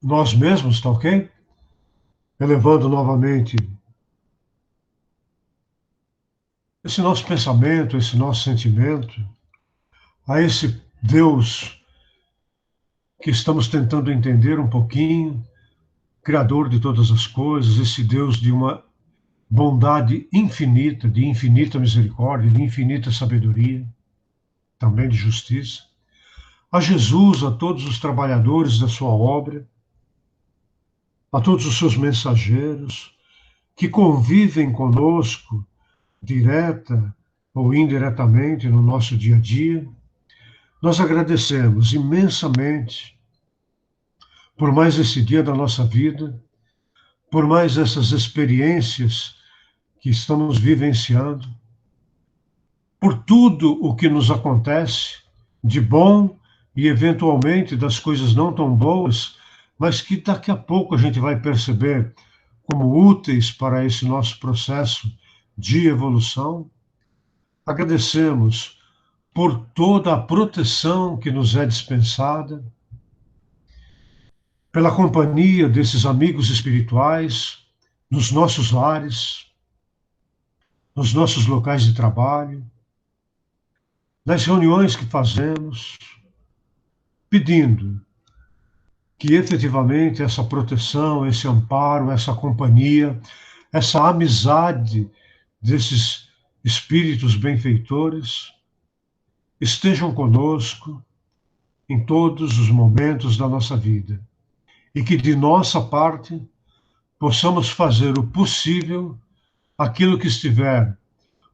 nós mesmos, tá ok? Elevando novamente esse nosso pensamento, esse nosso sentimento, a esse Deus que estamos tentando entender um pouquinho, Criador de todas as coisas, esse Deus de uma bondade infinita, de infinita misericórdia, de infinita sabedoria, também de justiça. A Jesus, a todos os trabalhadores da sua obra, a todos os seus mensageiros, que convivem conosco, direta ou indiretamente, no nosso dia a dia. Nós agradecemos imensamente por mais esse dia da nossa vida, por mais essas experiências que estamos vivenciando, por tudo o que nos acontece de bom e, eventualmente, das coisas não tão boas, mas que daqui a pouco a gente vai perceber como úteis para esse nosso processo de evolução. Agradecemos por toda a proteção que nos é dispensada, pela companhia desses amigos espirituais, nos nossos lares, nos nossos locais de trabalho, nas reuniões que fazemos, pedindo que efetivamente essa proteção, esse amparo, essa companhia, essa amizade desses espíritos benfeitores estejam conosco em todos os momentos da nossa vida e que de nossa parte possamos fazer o possível, aquilo que estiver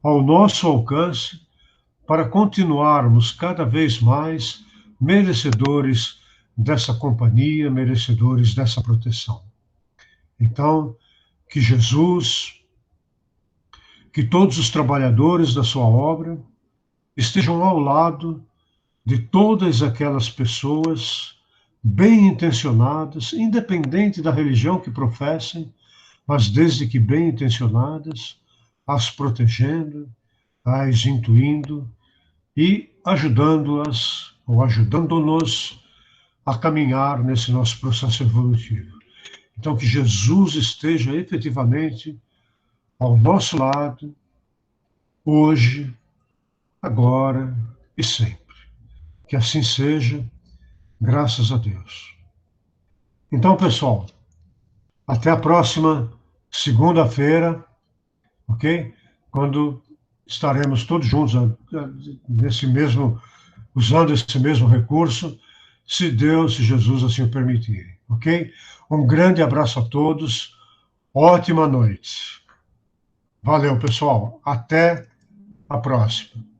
ao nosso alcance, para continuarmos cada vez mais merecedores dessa companhia, merecedores dessa proteção. Então, que Jesus, que todos os trabalhadores da sua obra estejam ao lado de todas aquelas pessoas bem intencionadas, independente da religião que professem, mas desde que bem intencionadas, as protegendo, as intuindo e ajudando-as ou ajudando-nos a caminhar nesse nosso processo evolutivo. Então, que Jesus esteja efetivamente ao nosso lado, hoje, agora e sempre. Que assim seja, graças a Deus. Então, pessoal, até a próxima segunda-feira, ok? Quando estaremos todos juntos nesse mesmo, usando esse mesmo recurso, se Deus e Jesus assim o permitirem, ok? Um grande abraço a todos, ótima noite. Valeu, pessoal. Até a próxima.